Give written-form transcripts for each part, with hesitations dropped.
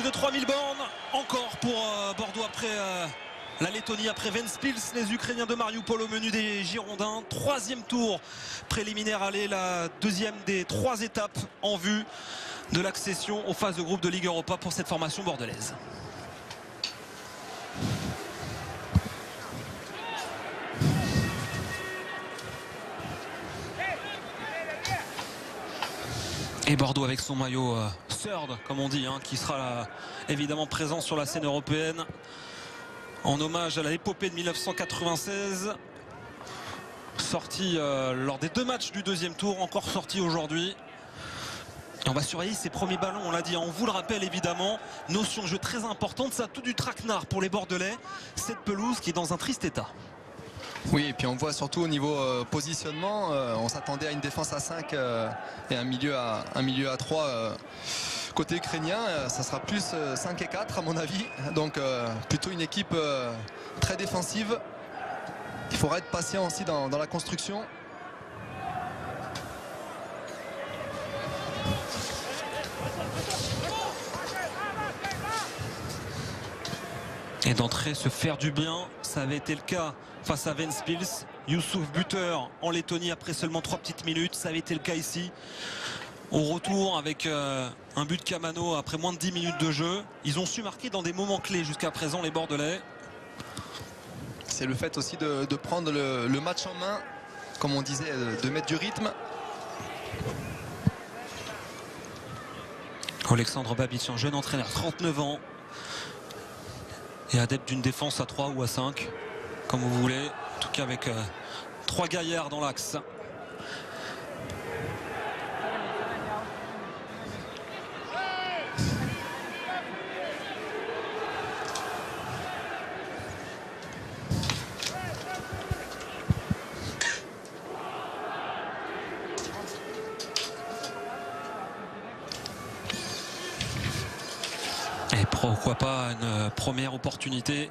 Plus de 3000 bornes encore pour Bordeaux après la Lettonie, après Ventspils, les Ukrainiens de Mariupol au menu des Girondins. Troisième tour préliminaire aller, la deuxième des 3 étapes en vue de l'accession aux phases de groupe de Ligue Europa pour cette formation bordelaise. Et Bordeaux avec son maillot third, comme on dit, qui sera évidemment présent sur la scène européenne en hommage à l'épopée de 1996, sorti lors des 2 matchs du deuxième tour, encore sorti aujourd'hui. Et on va surveiller ces premiers ballons, on l'a dit, on vous le rappelle évidemment, notion de jeu très importante, ça a tout du traquenard pour les Bordelais, cette pelouse qui est dans un triste état. Oui, et puis on voit surtout au niveau positionnement, on s'attendait à une défense à 5 et un milieu à 3 côté ukrainien. Ça sera plus 5 et 4 à mon avis, donc plutôt une équipe très défensive. Il faudra être patient aussi dans la construction. Et d'entrer se faire du bien, ça avait été le cas face à Ventspils. Youssouf buteur en Lettonie après seulement 3 petites minutes, ça avait été le cas ici. Au retour avec un but de Kamano après moins de 10 minutes de jeu. Ils ont su marquer dans des moments clés jusqu'à présent les Bordelais. C'est le fait aussi de prendre le match en main, comme on disait, de mettre du rythme. Alexandre Babic, un jeune entraîneur, 39 ans. Et adepte d'une défense à 3 ou à 5, comme vous voulez. En tout cas avec 3 gaillards dans l'axe. Et pourquoi pas une première opportunité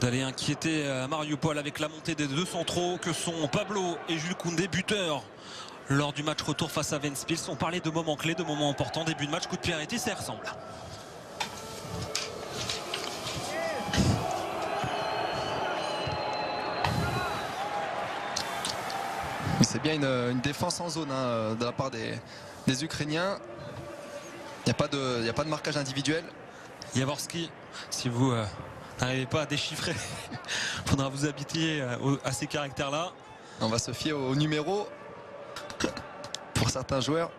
d'aller inquiéter Mariupol avec la montée des 2 centraux que sont Pablo et Jules Koundé, buteurs lors du match retour face à Ventspils. On parlait de moments clés, de moments importants, début de match, coup de pied arrêté, ça y ressemble. C'est bien une défense en zone de la part des Ukrainiens. Il n'y a pas de marquage individuel. Jaworski, si vous n'arrivez pas à déchiffrer, il faudra vous habituer à ces caractères-là. On va se fier au numéro pour certains joueurs.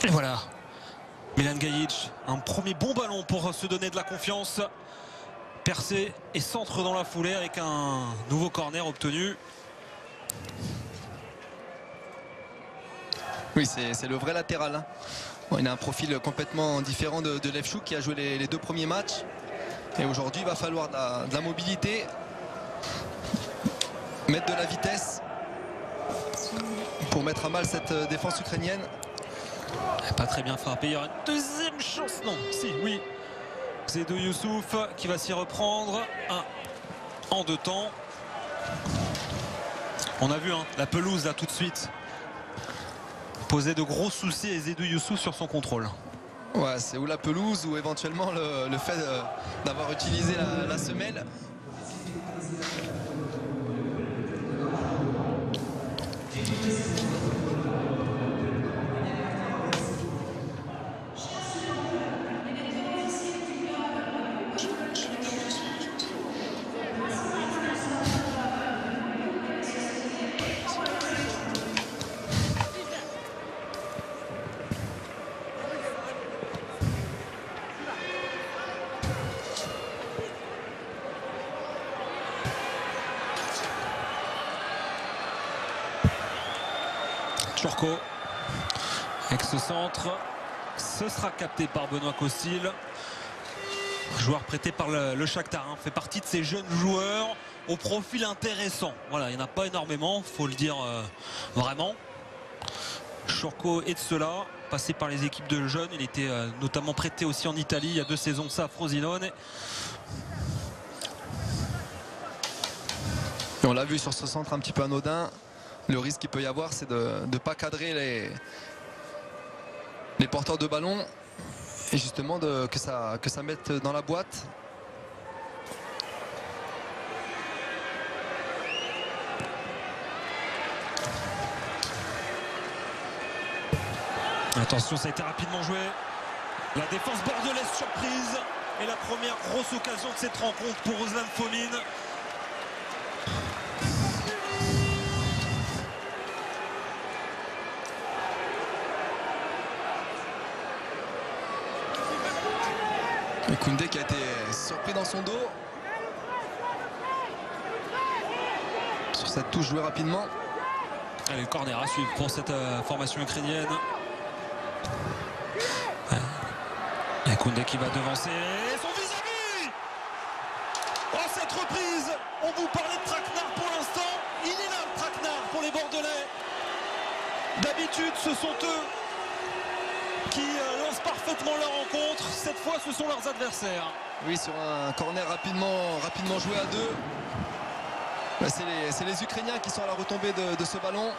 Et voilà, Milan Gajic, un premier bon ballon pour se donner de la confiance. Percé et centre dans la foulée avec un nouveau corner obtenu. Oui, c'est le vrai latéral. Bon, il a un profil complètement différent de Levchuk qui a joué les 2 premiers matchs. Et aujourd'hui, il va falloir de la mobilité, mettre de la vitesse pour mettre à mal cette défense ukrainienne. Pas très bien frappé, il y aura une deuxième chance. Non, si, oui. Zedou Youssouf qui va s'y reprendre en 2 temps. On a vu la pelouse là tout de suite poser de gros soucis à Zedou Youssouf sur son contrôle. Ouais, c'est ou la pelouse ou éventuellement le fait d'avoir utilisé la semelle. Turco avec ce centre, ce sera capté par Benoît Costil, joueur prêté par le Shakhtar, fait partie de ces jeunes joueurs au profil intéressant. Voilà, il n'y en a pas énormément, faut le dire vraiment. Chorco et de cela, passé par les équipes de jeunes. Il était notamment prêté aussi en Italie il y a 2 saisons de ça à Frosinone. Et on l'a vu sur ce centre un petit peu anodin. Le risque qu'il peut y avoir, c'est de ne pas cadrer les porteurs de ballon et justement que ça mette dans la boîte. Attention, ça a été rapidement joué. La défense bordelaise surprise. Et la première grosse occasion de cette rencontre pour Ruslan Fomin. Et Koundé qui a été surpris dans son dos. Sur cette touche jouée rapidement. Allez, le corner à suivre pour cette formation ukrainienne. Et Koundé qui va devancer son vis-à-vis. Oh, cette reprise. On vous parlait de traquenard pour l'instant. Il est là, le traquenard pour les Bordelais. D'habitude, ce sont eux qui lancent parfaitement leur rencontre. Cette fois, ce sont leurs adversaires. Oui, sur un corner rapidement joué à 2. C'est les Ukrainiens qui sont à la retombée de ce ballon.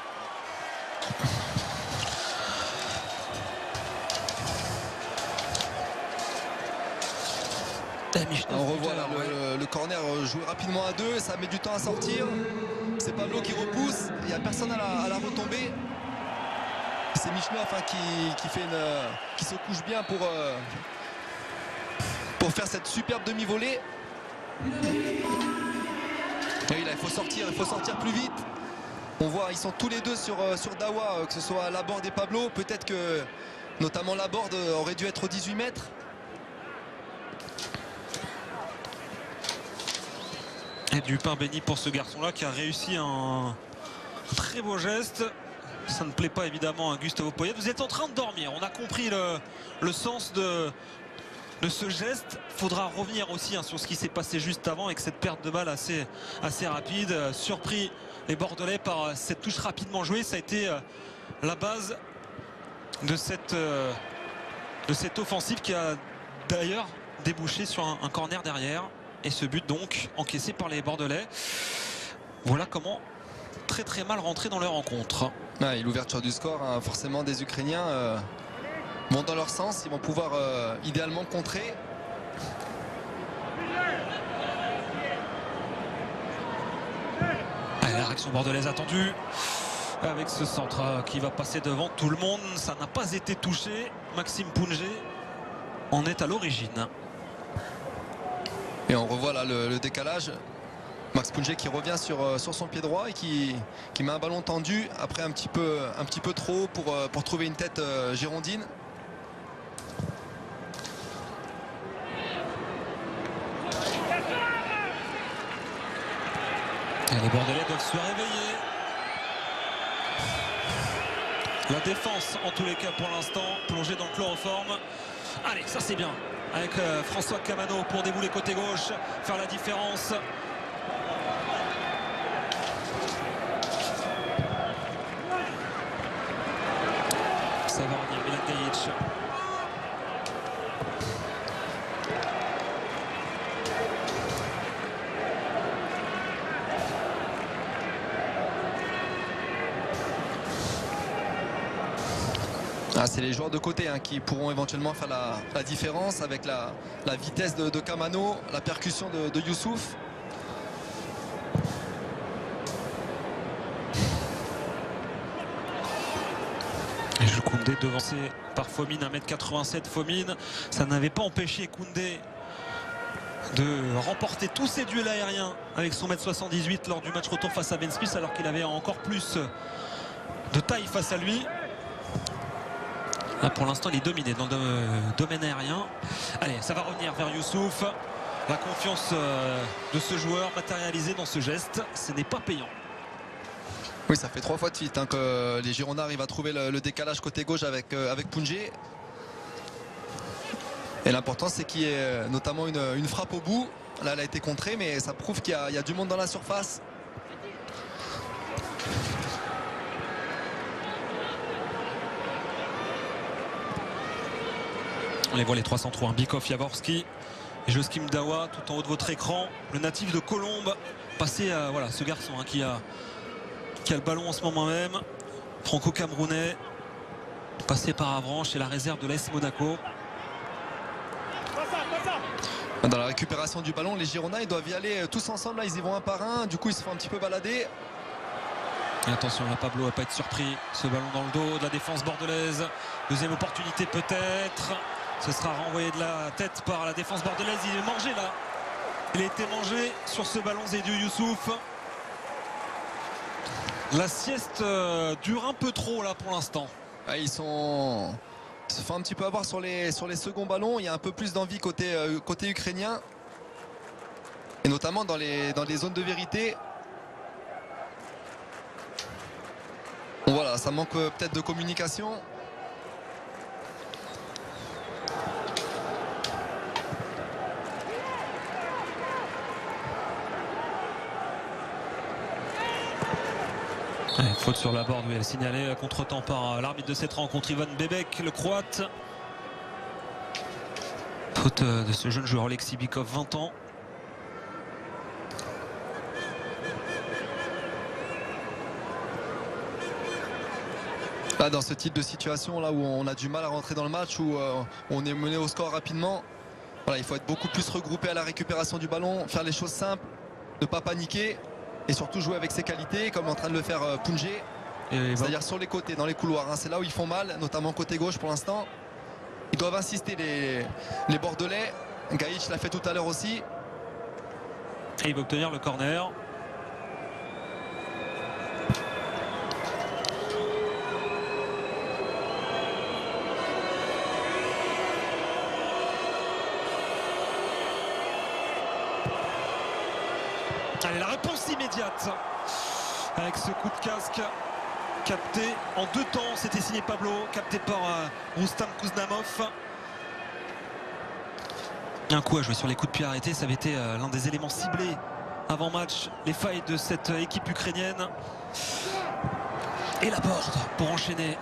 On revoit là, le corner joué rapidement à 2. Ça met du temps à sortir. C'est Pablo qui repousse. Il n'y a personne à la retombée. C'est Michnov qui se couche bien pour faire cette superbe demi-volée. Et oui, là, il faut sortir plus vite. On voit, ils sont tous les deux sur Dawa, que ce soit Laborde et Pablo. Peut-être que notamment Laborde aurait dû être aux 18 mètres. Et du pain béni pour ce garçon-là qui a réussi un très beau geste. Ça ne plaît pas évidemment à Gustavo Poyet. Vous êtes en train de dormir. On a compris le sens de ce geste. Il faudra revenir aussi sur ce qui s'est passé juste avant avec cette perte de balle assez rapide. Surpris les Bordelais par cette touche rapidement jouée. Ça a été la base de cette offensive qui a d'ailleurs débouché sur un corner derrière. Et ce but donc encaissé par les Bordelais. Voilà comment très mal rentré dans leur rencontre. Et l'ouverture du score, hein, forcément des Ukrainiens vont dans leur sens. Ils vont pouvoir idéalement contrer. Allez, la réaction bordelaise attendue. Avec ce centre qui va passer devant tout le monde. Ça n'a pas été touché. Maxime Poungé en est à l'origine. Et on revoit là le décalage. Max Poungé qui revient sur son pied droit et qui met un ballon tendu après un petit peu trop haut pour trouver une tête girondine. Et les Bordelais doivent se réveiller. La défense en tous les cas pour l'instant plongée dans le chloroforme. Allez, ça c'est bien. Avec François Camano pour débouler côté gauche, faire la différence. Ça va revenir, Milan Dejic. C'est les joueurs de côté qui pourront éventuellement faire la différence avec la vitesse de Camano, la percussion de Youssouf. Et Jules Koundé devancé par Fomin, 1m87. Fomin, ça n'avait pas empêché Koundé de remporter tous ses duels aériens avec son 1m78 lors du match retour face à Ventspils, alors qu'il avait encore plus de taille face à lui. Là, pour l'instant, il est dominé dans le domaine aérien. Allez, ça va revenir vers Youssouf. La confiance de ce joueur matérialisée dans ce geste, ce n'est pas payant. Oui, ça fait 3 fois de suite que les Girondins arrivent à trouver le décalage côté gauche avec Poungé. Et l'important, c'est qu'il y ait notamment une frappe au bout. Là, elle a été contrée, mais ça prouve qu'il y a du monde dans la surface. On les voit les 303, Bikov, Jaworski et Joskim Dawa tout en haut de votre écran. Le natif de Colombes, passé à voilà, ce garçon qui a le ballon en ce moment même. Franco-camerounais, passé par Avranches et la réserve de l'AS Monaco. Dans la récupération du ballon, les Girondins ils doivent y aller tous ensemble. Là, ils y vont un par un. Du coup, ils se font un petit peu balader. Et attention, là, Pablo va pas être surpris. Ce ballon dans le dos de la défense bordelaise. Deuxième opportunité peut-être. Ce sera renvoyé de la tête par la défense bordelaise. Il est mangé là. Il a été mangé sur ce ballon Zediou Youssouf. La sieste dure un peu trop là pour l'instant. Ah, ils se font un petit peu avoir sur les seconds ballons. Il y a un peu plus d'envie côté ukrainien. Et notamment dans les zones de vérité. Bon, voilà, ça manque peut-être de communication. Faute sur la board, oui, elle signalée contre-temps par l'arbitre de cette rencontre, Ivan Bebek, le croate. Faute de ce jeune joueur Alexis Bikov, 20 ans. Là, dans ce type de situation là où on a du mal à rentrer dans le match, où on est mené au score rapidement, voilà, il faut être beaucoup plus regroupé à la récupération du ballon, faire les choses simples, ne pas paniquer et surtout jouer avec ses qualités comme est en train de le faire Pounjé, c'est-à-dire sur les côtés, dans les couloirs, hein. C'est là où ils font mal, notamment côté gauche pour l'instant. Ils doivent insister les Bordelais. Gaïch l'a fait tout à l'heure aussi. Et il va obtenir le corner. Allez, la réponse immédiate avec ce coup de casque capté en 2 temps. C'était signé Pablo, capté par Rustam Kuznamov. Un coup à jouer sur les coups de pied arrêtés, ça avait été l'un des éléments ciblés avant match, les failles de cette équipe ukrainienne. Et la board pour enchaîner,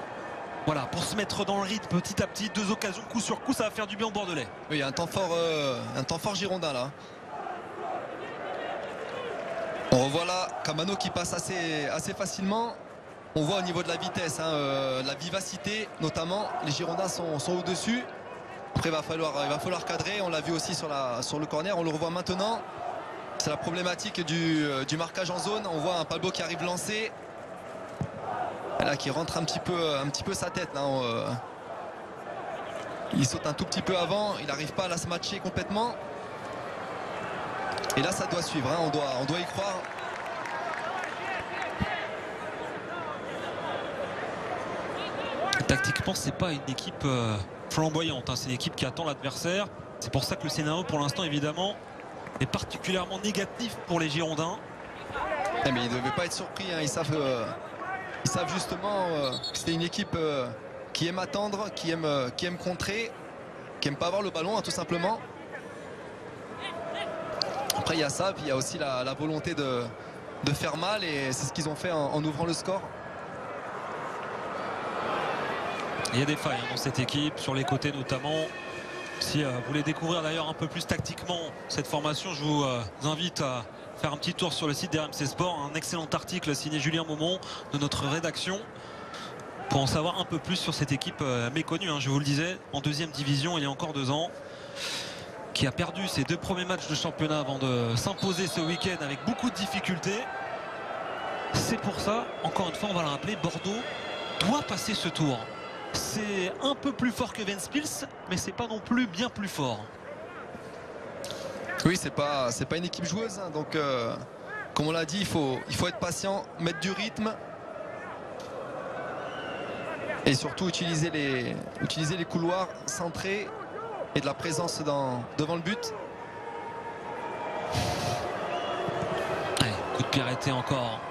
voilà, pour se mettre dans le rythme petit à petit. 2 occasions coup sur coup, ça va faire du bien au Bordelais. Oui, il y a un temps fort girondin là. On revoit là Kamano qui passe assez facilement. On voit au niveau de la vitesse, hein, la vivacité notamment. Les Girondins sont au-dessus. Après il va falloir cadrer. On l'a vu aussi sur le corner. On le revoit maintenant. C'est la problématique du marquage en zone. On voit un Pablo qui arrive lancé. Et là qui rentre un petit peu sa tête. Là, il saute un tout petit peu avant. Il n'arrive pas à la se matcher complètement. Et là ça doit suivre, hein. On doit y croire. Tactiquement c'est pas une équipe flamboyante, hein. C'est une équipe qui attend l'adversaire. C'est pour ça que le scénario pour l'instant évidemment est particulièrement négatif pour les Girondins. Mais ils ne devaient pas être surpris, hein. Ils savent justement que c'était une équipe qui aime attendre, qui aime contrer, qui aime pas avoir le ballon, hein, tout simplement. Après il y a ça, puis il y a aussi la volonté de faire mal, et c'est ce qu'ils ont fait en ouvrant le score. Il y a des failles dans cette équipe, sur les côtés notamment. Si vous voulez découvrir d'ailleurs un peu plus tactiquement cette formation, je vous invite à faire un petit tour sur le site d'RMC Sport. Un excellent article signé Julien Maumont de notre rédaction pour en savoir un peu plus sur cette équipe méconnue, hein, je vous le disais, en 2e division il y a encore 2 ans, qui a perdu ses 2 premiers matchs de championnat avant de s'imposer ce week-end avec beaucoup de difficultés. C'est pour ça, encore une fois on va le rappeler, Bordeaux doit passer ce tour. C'est un peu plus fort que Ventspils, mais c'est pas non plus bien plus fort. Oui, c'est pas une équipe joueuse, hein. Donc comme on l'a dit, il faut être patient, mettre du rythme et surtout utiliser les couloirs centrés et de la présence devant le but. Allez, coup de pied arrêté encore.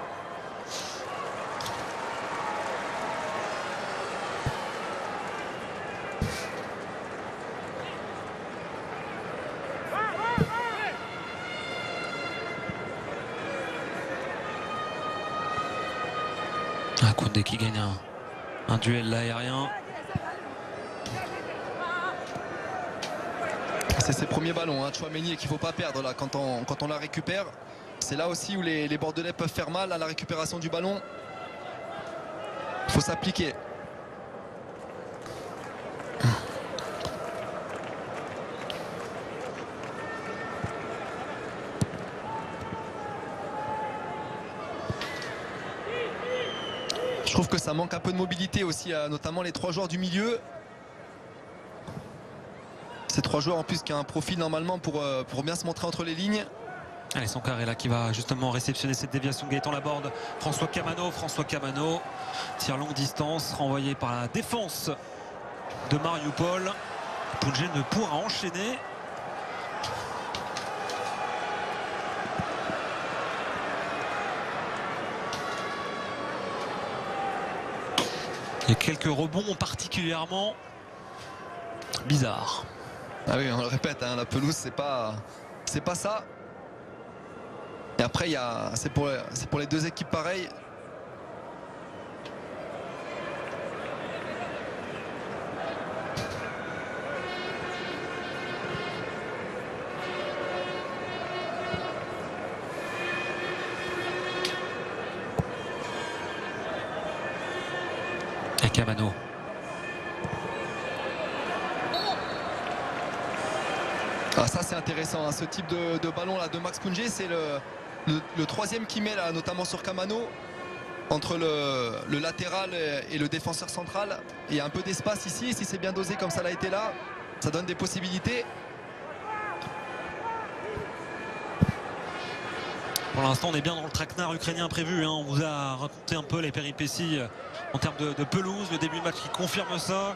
Koundé qui gagne un duel aérien. C'est ses premiers ballons, hein, Tchouaméni, et qu'il ne faut pas perdre là quand on la récupère. C'est là aussi où les Bordelais peuvent faire mal à la récupération du ballon. Il faut s'appliquer. Je trouve que ça manque un peu de mobilité aussi, notamment les 3 joueurs du milieu. Ces 3 joueurs en plus qui ont un profil normalement pour bien se montrer entre les lignes. Allez, Sankaré là qui va justement réceptionner cette déviation. Gaëtan Laborde, François Camano, tir longue distance renvoyé par la défense de Mariupol. Punje ne pourra enchaîner. Il y a quelques rebonds particulièrement bizarres. Ah oui, on le répète, hein, la pelouse c'est pas ça. Et après c'est pour les 2 équipes pareilles. Et Camano. Ah, ça c'est intéressant, hein, ce type de ballon là de Max Punje, c'est le 3e qui met là, notamment sur Camano, entre le latéral et le défenseur central. Il y a un peu d'espace ici, et si c'est bien dosé comme ça l'a été là, ça donne des possibilités. Pour l'instant, on est bien dans le traquenard ukrainien prévu, hein. On vous a raconté un peu les péripéties en termes de pelouse, le début de match qui confirme ça.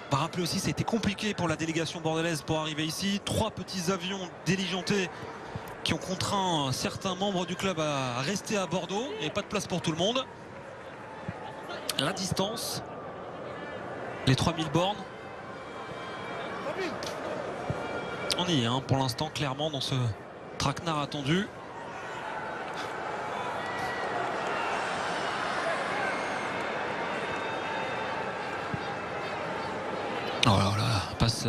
On va rappeler aussi, c'était compliqué pour la délégation bordelaise pour arriver ici. 3 petits avions diligentés qui ont contraint certains membres du club à rester à Bordeaux. Et pas de place pour tout le monde. La distance, les 3000 bornes. On y est, hein, pour l'instant, clairement, dans ce traquenard attendu. Oh là là, passe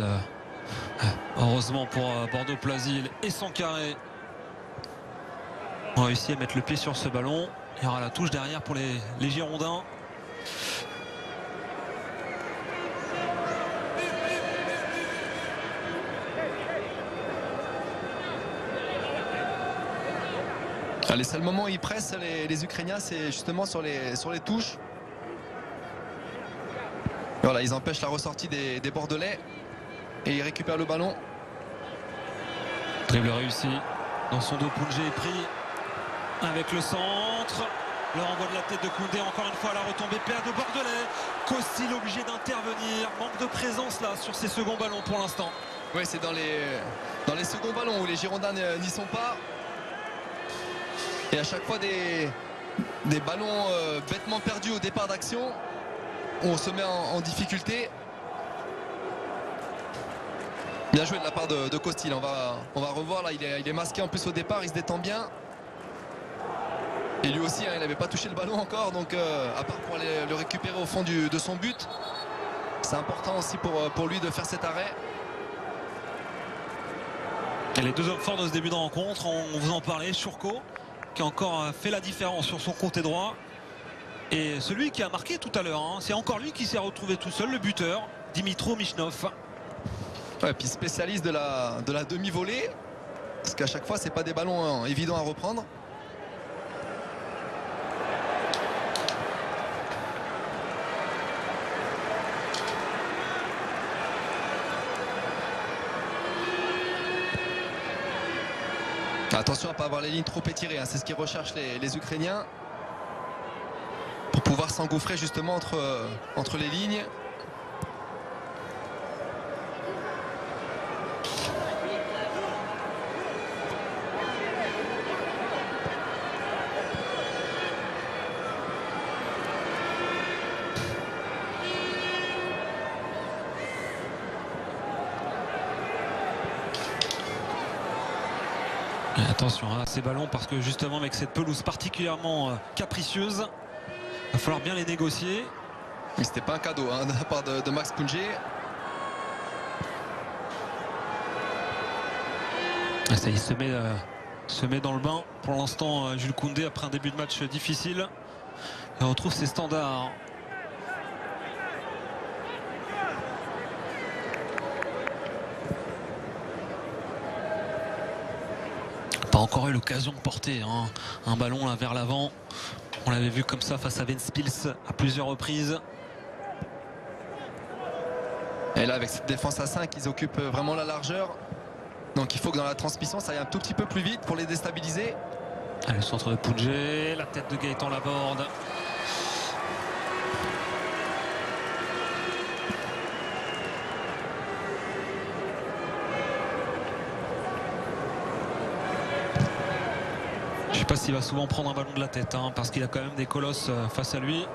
heureusement pour Bordeaux-Plasil et Sankaré. On réussit à mettre le pied sur ce ballon. Il y aura la touche derrière pour les Girondins. Les seuls moments où ils pressent les Ukrainiens, c'est justement sur les touches. Voilà, ils empêchent la ressortie des Bordelais et ils récupèrent le ballon. Dribble réussi. Dans son dos, Punje est pris avec le centre. Le renvoi de la tête de Koundé, encore une fois la retombée, perte de Bordelais. Costil obligé d'intervenir. Manque de présence là sur ces seconds ballons pour l'instant. Oui, c'est dans les seconds ballons où les Girondins n'y sont pas. Et à chaque fois des ballons bêtement perdus au départ d'action, où on se met en difficulté. Bien joué de la part de Costil. On va revoir là, il est masqué en plus au départ, il se détend bien. Et lui aussi, hein, il n'avait pas touché le ballon encore, donc à part pour aller le récupérer au fond de son but, c'est important aussi pour lui de faire cet arrêt. Et les 2 hommes forts de ce début de rencontre, on vous en parlait, Churko qui a encore fait la différence sur son côté droit, et celui qui a marqué tout à l'heure, hein, c'est encore lui qui s'est retrouvé tout seul, le buteur, Dimitro Michnov. Ouais, puis spécialiste de la demi-volée, parce qu'à chaque fois c'est pas des ballons évidents à reprendre. Attention à ne pas avoir les lignes trop étirées, hein. C'est ce qu'ils recherchent les Ukrainiens, pour pouvoir s'engouffrer justement entre les lignes. Attention à ces ballons, parce que justement avec cette pelouse particulièrement capricieuse, il va falloir bien les négocier. Mais c'était pas un cadeau, hein, de la part de Max Punje. Ça, il se met dans le bain pour l'instant, Jules Koundé, après un début de match difficile. Il retrouve ses standards. Pas encore eu l'occasion de porter un ballon là, vers l'avant. On l'avait vu comme ça face à Ventspils à plusieurs reprises. Et là, avec cette défense à 5, ils occupent vraiment la largeur. Donc il faut que dans la transmission, ça aille un tout petit peu plus vite pour les déstabiliser. Allez, le centre de Poudjé, la tête de Gaëtan Laborde. Je ne sais pas s'il va souvent prendre un ballon de la tête, parce qu'il a quand même des colosses face à lui.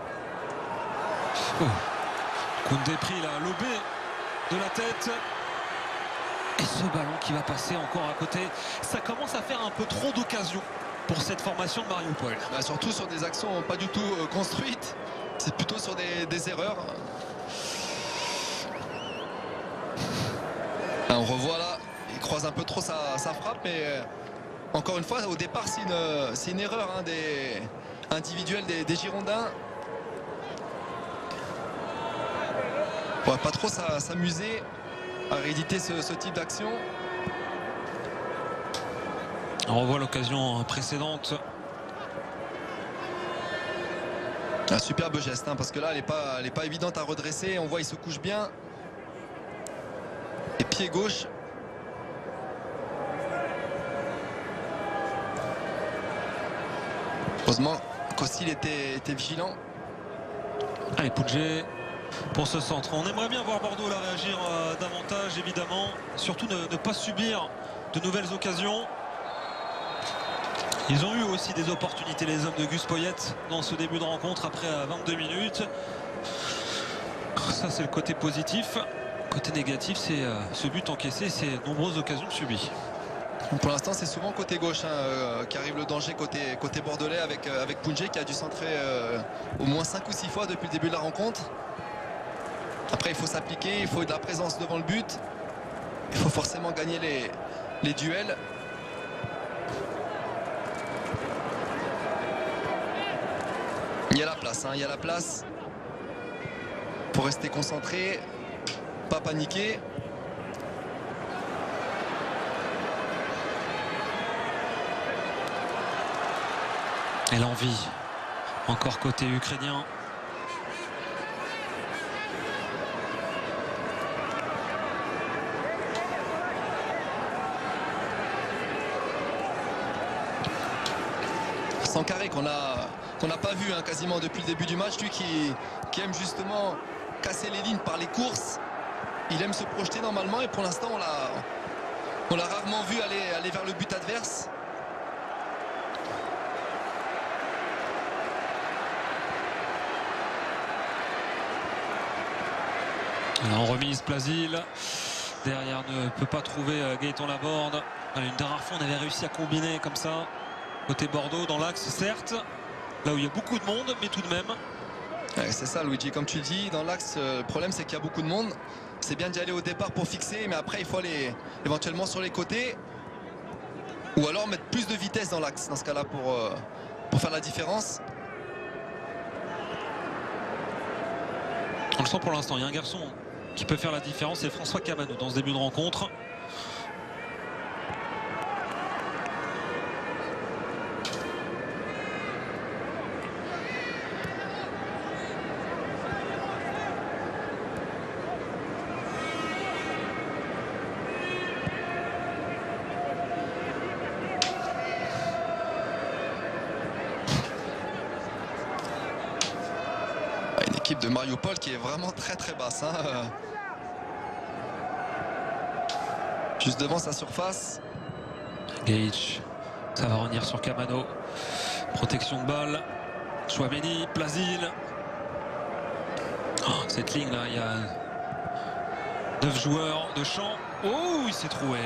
Oh. Koundé pris là, lobé de la tête. Et ce ballon qui va passer encore à côté. Ça commence à faire un peu trop d'occasions pour cette formation de Mariupol. Bah, surtout sur des actions pas du tout construites. C'est plutôt sur des erreurs. Là, on revoit là, il croise un peu trop sa frappe, mais encore une fois, au départ, c'est une erreur individuelle des Girondins. On va pas trop s'amuser à rééditer ce type d'action. On revoit l'occasion précédente. Un superbe geste, parce que là, elle n'est pas évidente à redresser. On voit, il se couche bien. Et pied gauche. Heureusement qu'Ossil était vigilant. Allez, Poudjé pour ce centre. On aimerait bien voir Bordeaux là réagir davantage, évidemment. Surtout ne pas subir de nouvelles occasions. Ils ont eu aussi des opportunités, les hommes de Gus Poyet, dans ce début de rencontre après 22 minutes. Ça, c'est le côté positif. Côté négatif, c'est ce but encaissé, ces nombreuses occasions subies. Pour l'instant, c'est souvent côté gauche qui arrive le danger côté bordelais avec Poudjé qui a dû centrer au moins 5 ou 6 fois depuis le début de la rencontre. Après, il faut s'appliquer, il faut de la présence devant le but. Il faut forcément gagner les duels. Il y a la place, il y a la place pour rester concentré, pas paniquer. Et l'envie, encore côté ukrainien. Sankaré qu'on n'a pas vu quasiment depuis le début du match, lui qui aime justement casser les lignes par les courses. Il aime se projeter normalement et pour l'instant on l'a rarement vu aller vers le but adverse. En remise, Plasil. Derrière ne peut pas trouver Gaëtan Laborde. Une dernière fois on avait réussi à combiner comme ça. Côté Bordeaux, dans l'axe, certes, là où il y a beaucoup de monde, mais tout de même. Ouais, c'est ça, Luigi, comme tu le dis, dans l'axe, le problème c'est qu'il y a beaucoup de monde. C'est bien d'y aller au départ pour fixer, mais après il faut aller éventuellement sur les côtés. Ou alors mettre plus de vitesse dans l'axe, dans ce cas-là, pour faire la différence. On le sent pour l'instant, il y a un garçon qui peut faire la différence, c'est François Camano dans ce début de rencontre. De Mariupol qui est vraiment très très basse, juste devant sa surface. Gage, ça va revenir sur Camano, protection de balle. Chouameni, Plasil. Cette ligne là, il y a 9 joueurs de champ. Oh, il s'est troué,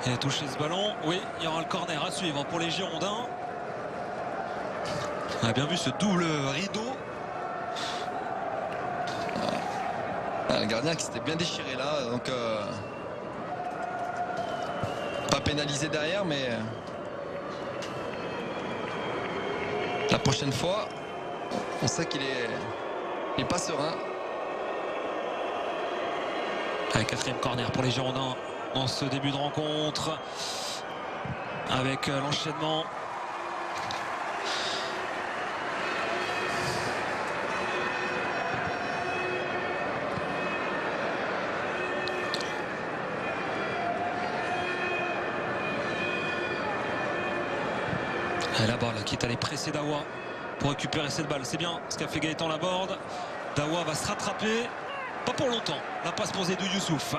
il a touché ce ballon. Oui, il y aura le corner à suivre pour les Girondins. On a bien vu ce double rideau. Le gardien qui s'était bien déchiré là, donc pas pénaliser derrière, mais la prochaine fois, on sait qu'il est pas serein. Avec 4e corner pour les Girondins dans ce début de rencontre, avec l'enchaînement. Et la balle qui est allée presser Dawa pour récupérer cette balle. C'est bien ce qu'a fait Gaëtan Laborde. Dawa va se rattraper. Pas pour longtemps. La passe pour Zedou Youssouf.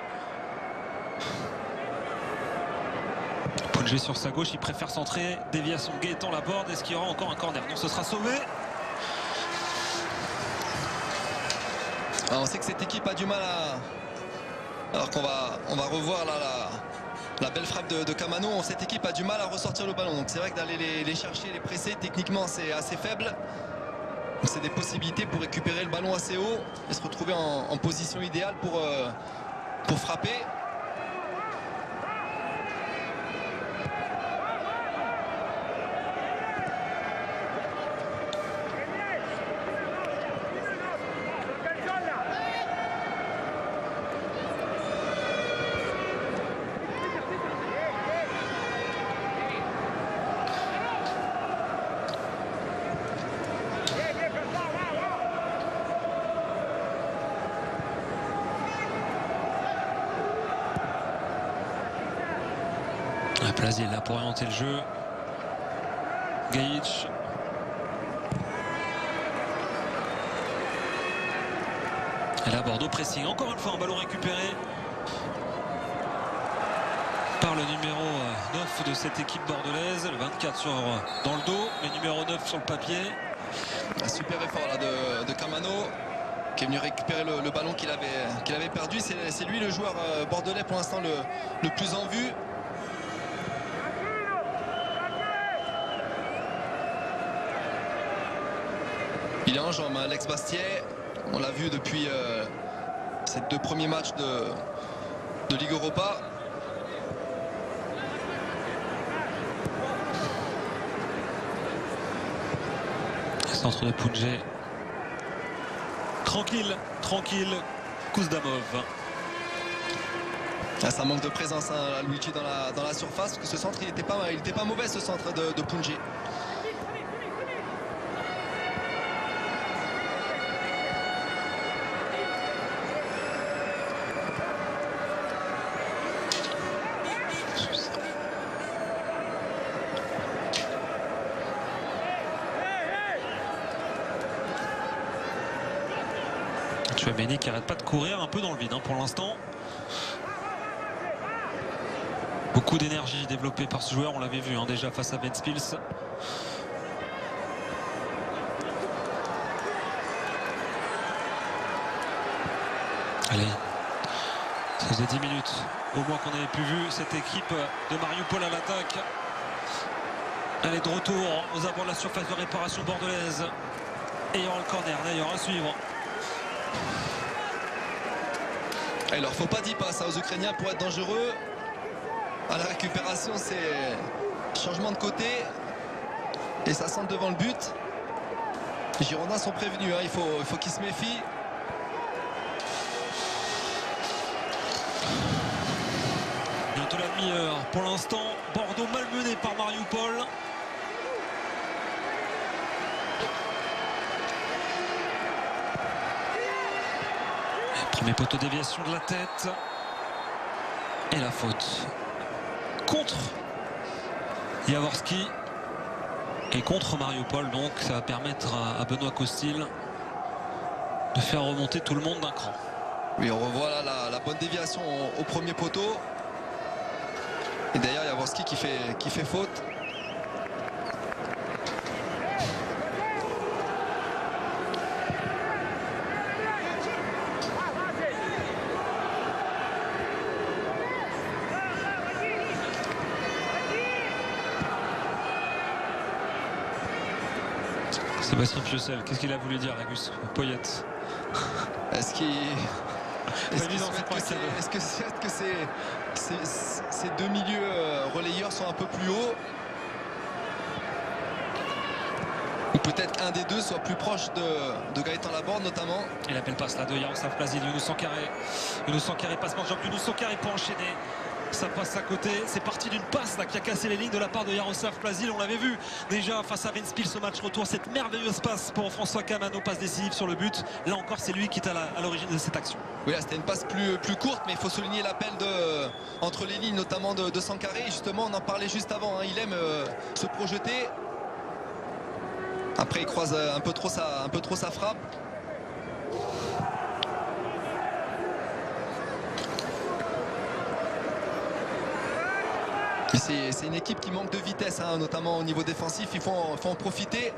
Punjé sur sa gauche. Il préfère centrer. Déviation de Gaëtan Laborde. Est-ce qu'il y aura encore un corner? Non, ce sera sauvé. Alors on sait que cette équipe a du mal à... Alors qu'on va revoir là la belle frappe de Kamano. Cette équipe a du mal à ressortir le ballon. Donc c'est vrai que d'aller les chercher, les presser, techniquement c'est assez faible. Donc c'est des possibilités pour récupérer le ballon assez haut et se retrouver en position idéale pour frapper. Plaisir là pour orienter le jeu. Gaïch. Et là Bordeaux pressing. Encore une fois un ballon récupéré par le numéro 9 de cette équipe bordelaise. Le 24 dans le dos, mais numéro 9 sur le papier. Un super effort là de Kamano qui est venu récupérer le ballon qu'il avait perdu. C'est lui le joueur bordelais pour l'instant le plus en vue. Il est en jambes, Alex Bastier. On l'a vu depuis ces 2 premiers matchs de Ligue Europa. Centre de Punjé. Tranquille. Kouzdamov. Ah, ça manque de présence, hein, Luigi dans la surface. Parce que ce centre, il était pas mauvais, ce centre de Punjé. Chouameni qui arrête pas de courir un peu dans le vide pour l'instant. Beaucoup d'énergie développée par ce joueur, on l'avait vu déjà face à Ventspils. Allez, ça faisait 10 minutes au moins qu'on avait pu vu cette équipe de Mariupol à l'attaque. Elle est de retour aux abords de la surface de réparation bordelaise. Et il y aura le corner d'ailleurs à suivre. Il leur faut pas 10 passes aux Ukrainiens pour être dangereux. À la récupération, c'est changement de côté et ça centre devant le but. Les Girondins sont prévenus, il faut qu'ils se méfient. Bientôt la demi-heure. Pour l'instant, Bordeaux malmené par Mariupol. Premier poteau déviation de la tête. Et la faute contre Jaworski et contre Mariupol. Donc ça va permettre à Benoît Costil de faire remonter tout le monde d'un cran. Oui, on revoit là la bonne déviation au premier poteau. Et d'ailleurs Jaworski qui fait faute. Sébastien Piocel, qu'est-ce qu'il a voulu dire, Agus Poyet? Est-ce qu'il Est-ce que ces deux milieux relayeurs sont un peu plus hauts, ou peut-être qu'un des deux soit plus proche de Gaëtan Laborde notamment. Et la belle passe là de Yaroslav Plazil. Younous Sankaré passe par Jean Younous Sankaré pour enchaîner. Ça passe à côté, c'est parti d'une passe là, qui a cassé les lignes de la part de Yaroslav Plazil. On l'avait vu déjà face à Ventspils au match retour, cette merveilleuse passe pour François Kamano, passe décisive sur le but. Là encore c'est lui qui est à l'origine de cette action. Oui, là c'était une passe plus courte, mais il faut souligner l'appel entre les lignes notamment de Sankaré. Justement on en parlait juste avant, hein. Il aime se projeter. Après il croise un peu trop sa frappe. C'est une équipe qui manque de vitesse, hein, notamment au niveau défensif. Il faut en profiter.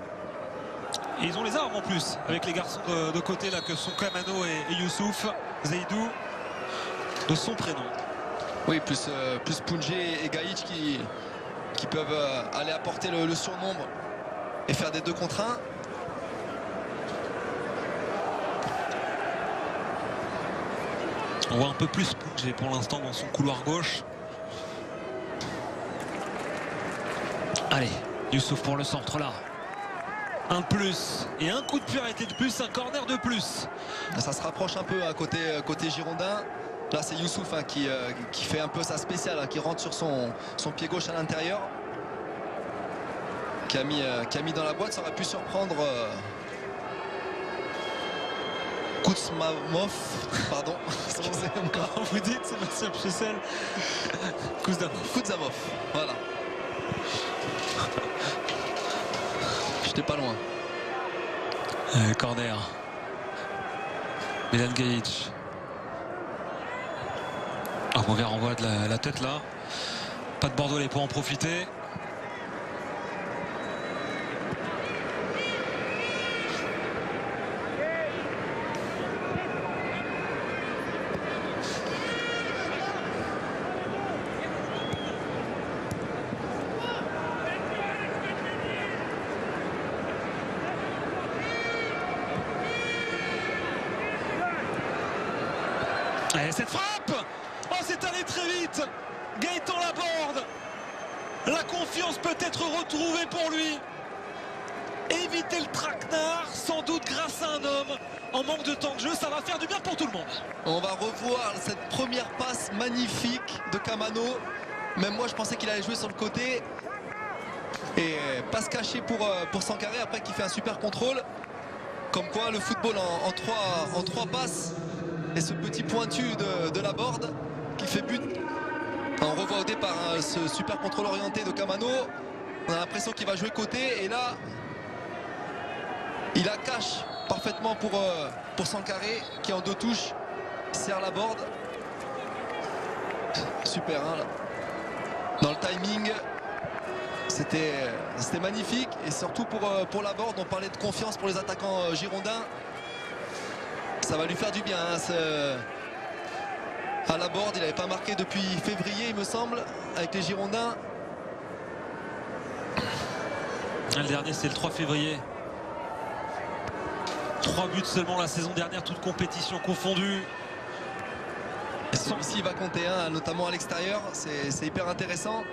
Et ils ont les armes en plus, avec les garçons de côté là que sont Kamano et Youssouf Zaidou de son prénom. Oui, plus Pounjé et Gaïch qui peuvent aller apporter le surnombre et faire des 2 contre 1. On voit un peu plus Pounjé pour l'instant dans son couloir gauche. Allez, Youssouf pour le centre là. Un plus et un coup de pied arrêté de plus, un corner de plus. Ça se rapproche un peu à côté girondin. Là c'est Youssouf, hein, qui fait un peu sa spéciale, hein, qui rentre sur son pied gauche à l'intérieur, qui a mis dans la boîte. Ça aurait pu surprendre Kuzmamov, pardon. Comment vous dites Sébastien Pchessel? Kuzmamov, voilà. J'étais pas loin. Corner. Milan Gajic. Mauvais renvoi de la tête là. Pas de Bordelais pour en profiter. Et cette frappe, oh, c'est allé très vite. Gaëtan Laborde, la confiance peut être retrouvée pour lui. Éviter le traquenard, sans doute grâce à un homme en manque de temps de jeu, ça va faire du bien pour tout le monde. On va revoir cette première passe magnifique de Kamano. Même moi je pensais qu'il allait jouer sur le côté. Et passe cachée pour Sankaré après qui fait un super contrôle. Comme quoi le football en trois passes. Et ce petit pointu de Laborde qui fait but. On revoit au départ, hein, ce super contrôle orienté de Kamano. On a l'impression qu'il va jouer côté. Et là, il la cache parfaitement pour Sankaré qui en 2 touches serre Laborde. Super, hein, là. Dans le timing, c'était magnifique. Et surtout pour Laborde, on parlait de confiance pour les attaquants girondins. Ça va lui faire du bien, hein, à Laborde. Il n'avait pas marqué depuis février, il me semble, avec les Girondins. Le dernier, c'est le 3 février. 3 buts seulement la saison dernière, toute compétition confondue. Celui-ci va compter, hein, notamment à l'extérieur. C'est hyper intéressant.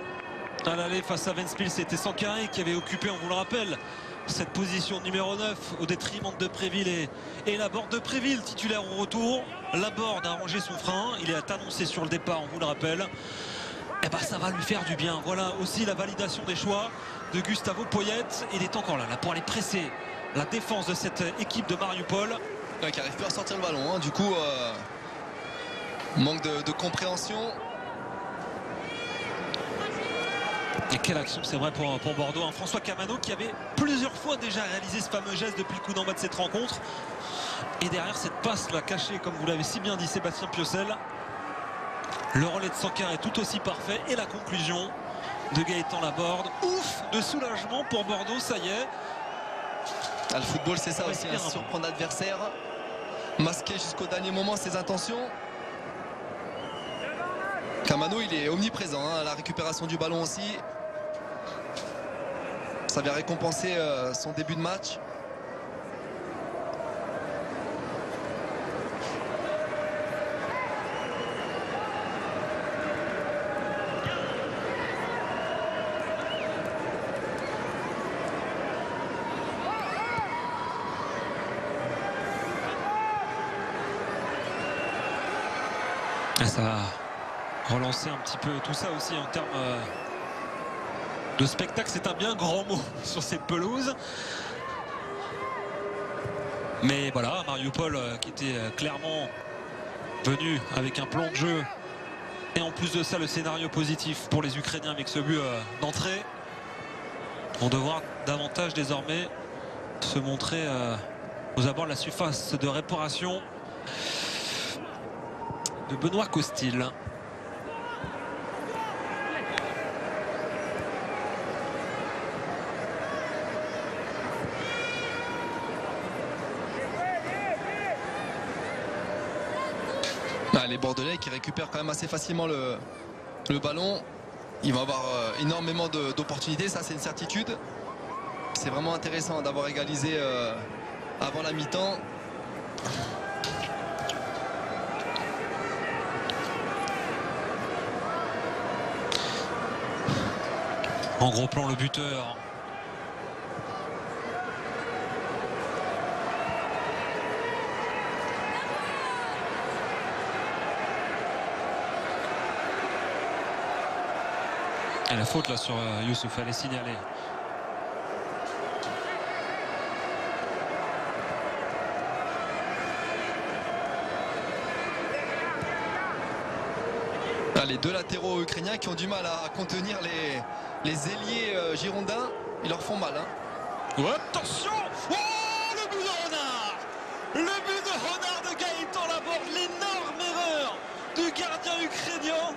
À l'aller face à Ventspils, c'était Sankaré qui avait occupé, on vous le rappelle, cette position numéro 9 au détriment de Depréville et Laborde. Depréville titulaire au retour. Laborde a rangé son frein, il est annoncé sur le départ, on vous le rappelle. Et ben ça va lui faire du bien. Voilà aussi la validation des choix de Gustavo Poyet. Il est encore là pour aller presser la défense de cette équipe de Mariupol. Ouais, qui n'arrive plus à sortir le ballon, hein. Du coup manque de compréhension. Et quelle action, c'est vrai, pour Bordeaux, hein. François Kamano qui avait plusieurs fois déjà réalisé ce fameux geste depuis le coup d'envoi de cette rencontre. Et derrière cette passe là cachée, comme vous l'avez si bien dit Sébastien Piocel, le relais de Sankaré est tout aussi parfait. Et la conclusion de Gaëtan Laborde. Ouf, de soulagement pour Bordeaux, ça y est. Ah, le football c'est ça aussi, hein, surprendre l'adversaire, masquer jusqu'au dernier moment ses intentions. Kamano il est omniprésent, hein, à la récupération du ballon aussi. Ça vient récompenser son début de match. Et ça va relancer un petit peu tout ça aussi en termes de spectacle. C'est un bien grand mot sur cette pelouse. Mais voilà, Mariupol qui était clairement venu avec un plan de jeu. Et en plus de ça, le scénario positif pour les Ukrainiens avec ce but d'entrée. Vont devoir davantage désormais se montrer aux abords de la surface de réparation de Benoît Costil. Les Bordelais qui récupèrent quand même assez facilement le ballon. Ils vont avoir énormément d'opportunités, ça c'est une certitude. C'est vraiment intéressant d'avoir égalisé avant la mi-temps. En gros plan, le buteur. Et la faute là sur Youssouf, elle est signalée. Les deux latéraux ukrainiens qui ont du mal à contenir les ailiers girondins, ils leur font mal. Hein. Oh, attention! Oh, le but de Renard! Le but de Renard de Gaëtan Laborde, l'énorme erreur du gardien ukrainien.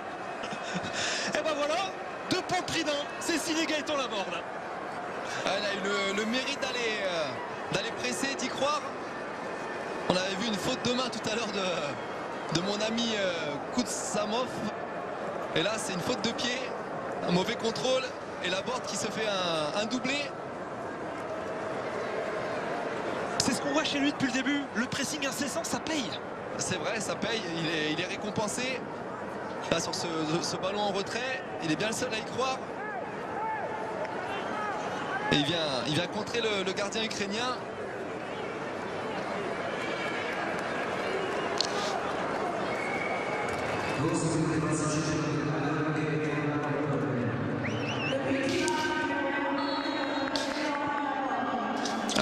Et ben voilà, 2 points trident, c'est signé Gaëtan Laborde. Elle a eu le mérite d'aller presser, d'y croire. On avait vu une faute de main tout à l'heure de mon ami Koutsamov. Et là c'est une faute de pied, un mauvais contrôle et Laborde qui se fait un doublé. C'est ce qu'on voit chez lui depuis le début, le pressing incessant, ça paye. C'est vrai, ça paye, il est récompensé. Là sur ce ballon en retrait, il est bien le seul à y croire. Et il vient contrer le gardien ukrainien.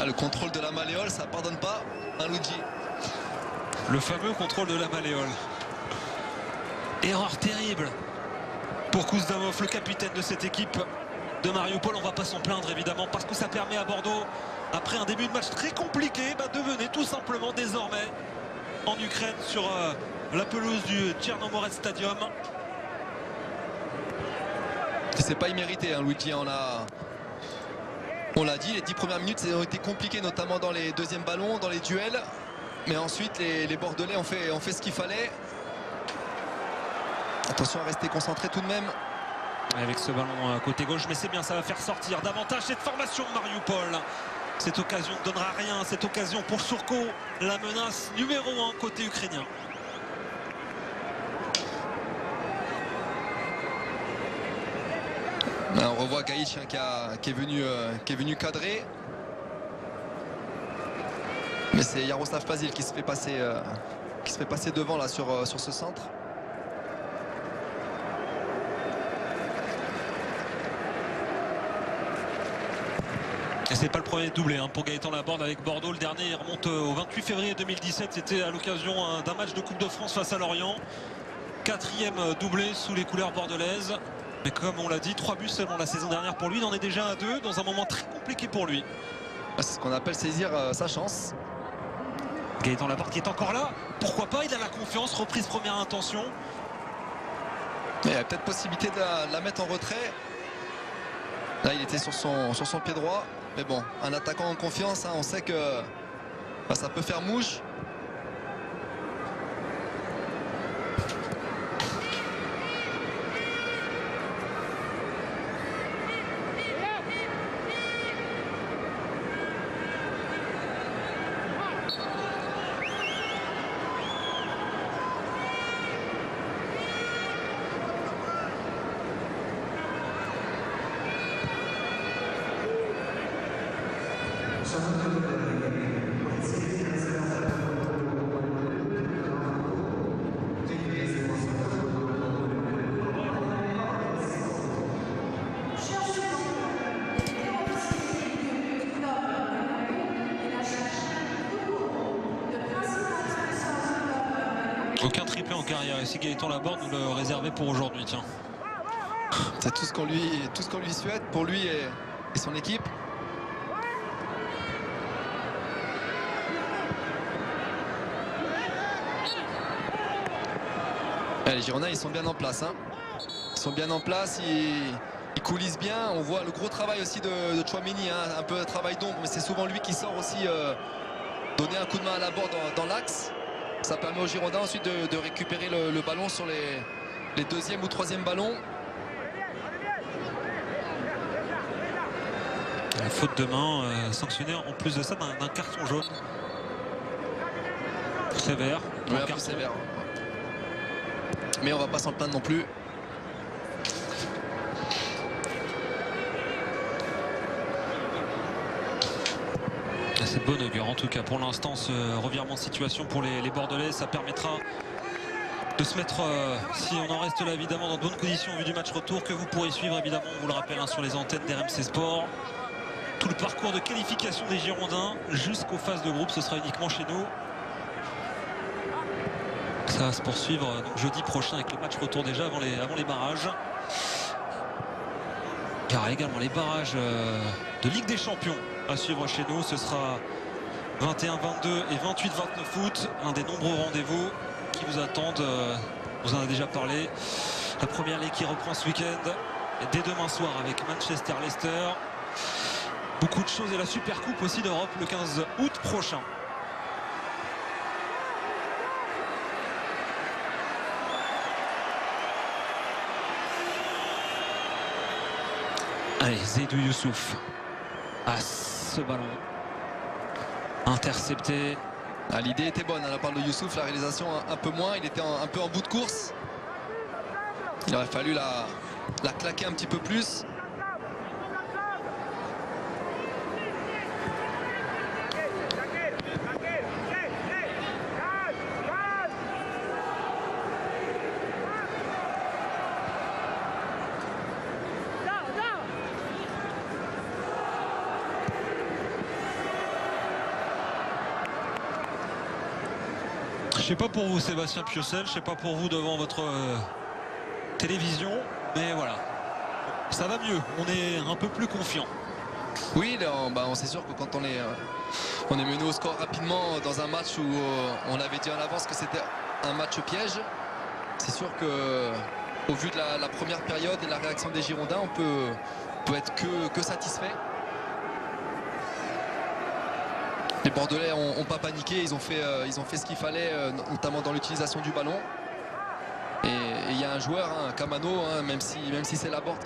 Le contrôle de la malléole, ça pardonne pas, hein, Luigi. Le fameux contrôle de la malléole. Erreur terrible pour Kouzdamov, le capitaine de cette équipe de Mariupol. On va pas s'en plaindre évidemment parce que ça permet à Bordeaux, après un début de match très compliqué, de venir tout simplement désormais en Ukraine sur la pelouse du Tchernomorets Stadium. C'est pas immérité, hein, Luigi. On l'a dit, les 10 premières minutes ont été compliquées, notamment dans les deuxièmes ballons, dans les duels. Mais ensuite, les Bordelais ont fait ce qu'il fallait. Attention à rester concentré tout de même. Avec ce ballon côté gauche, mais c'est bien, ça va faire sortir davantage cette formation de Mariupol. Cette occasion ne donnera rien, cette occasion pour Surko, la menace numéro 1 côté ukrainien. On revoit Gaïch qui est venu cadrer. Mais c'est Yaroslav Pazil qui se fait passer devant là sur ce centre. Et c'est pas le premier doublé pour Gaëtan Laborde avec Bordeaux. Le dernier il remonte au 28 février 2017. C'était à l'occasion d'un match de Coupe de France face à Lorient. 4e doublé sous les couleurs bordelaises. Mais comme on l'a dit, 3 buts seulement la saison dernière pour lui. Il en est déjà à 2 dans un moment très compliqué pour lui. C'est ce qu'on appelle saisir sa chance. Gaëtan Laborde qui est encore là. Pourquoi pas, il a la confiance, reprise première intention. Il y a peut-être possibilité de la mettre en retrait. Là il était sur son pied droit. Mais bon, un attaquant en confiance, on sait que ça peut faire mouche. Aucun triplé en carrière. Et si Gaëtan Laborde nous le réservait pour aujourd'hui, tiens. C'est tout ce qu'on lui souhaite pour lui et son équipe. Les Girondins, ils sont bien en place. Hein. Ils sont bien en place. Ils coulissent bien. On voit le gros travail aussi de Tchouaméni. Hein. Un peu de travail d'ombre, mais c'est souvent lui qui sort aussi donner un coup de main à Laborde dans l'axe. Ça permet aux Girondins ensuite de récupérer le ballon sur les deuxième ou troisième ballons. La faute de main sanctionnée en plus de ça d'un carton jaune. Sévère. Oui, un peu sévère. Mais on va pas s'en plaindre non plus. C'est de bon augure en tout cas pour l'instant ce revirement de situation pour les Bordelais. Ça permettra de se mettre, si on en reste là évidemment, dans de bonnes conditions au vu du match retour que vous pourrez suivre évidemment, on vous le rappelle, hein, sur les antennes d'RMC Sport. Tout le parcours de qualification des Girondins jusqu'aux phases de groupe, ce sera uniquement chez nous. Ça va se poursuivre donc jeudi prochain avec le match retour déjà avant les barrages. Il y aura également les barrages de Ligue des Champions à suivre chez nous. Ce sera 21-22 et 28-29 août. Un des nombreux rendez-vous qui vous attendent. On vous en a déjà parlé. La première ligue qui reprend ce week-end dès demain soir avec Manchester-Leicester. Beaucoup de choses et la Super Coupe aussi d'Europe le 15 août prochain. Allez, Zaidou Youssouf à ce ballon intercepté. Ah, l'idée était bonne à la part de Youssouf, la réalisation un peu moins. Il était un peu en bout de course. Il aurait fallu la claquer un petit peu plus. Je sais pas pour vous Sébastien Piocel, je sais pas pour vous devant votre télévision, mais voilà, ça va mieux, on est un peu plus confiant. Oui, c'est sûr que quand on est mené au score rapidement dans un match où on avait dit en avance que c'était un match piège, c'est sûr que au vu de la première période et de la réaction des Girondins, on peut être que satisfait. Les Bordelais n'ont pas paniqué, ils ont fait ce qu'il fallait, notamment dans l'utilisation du ballon. Et il y a un joueur, hein, Camano, hein, même si c'est Laborde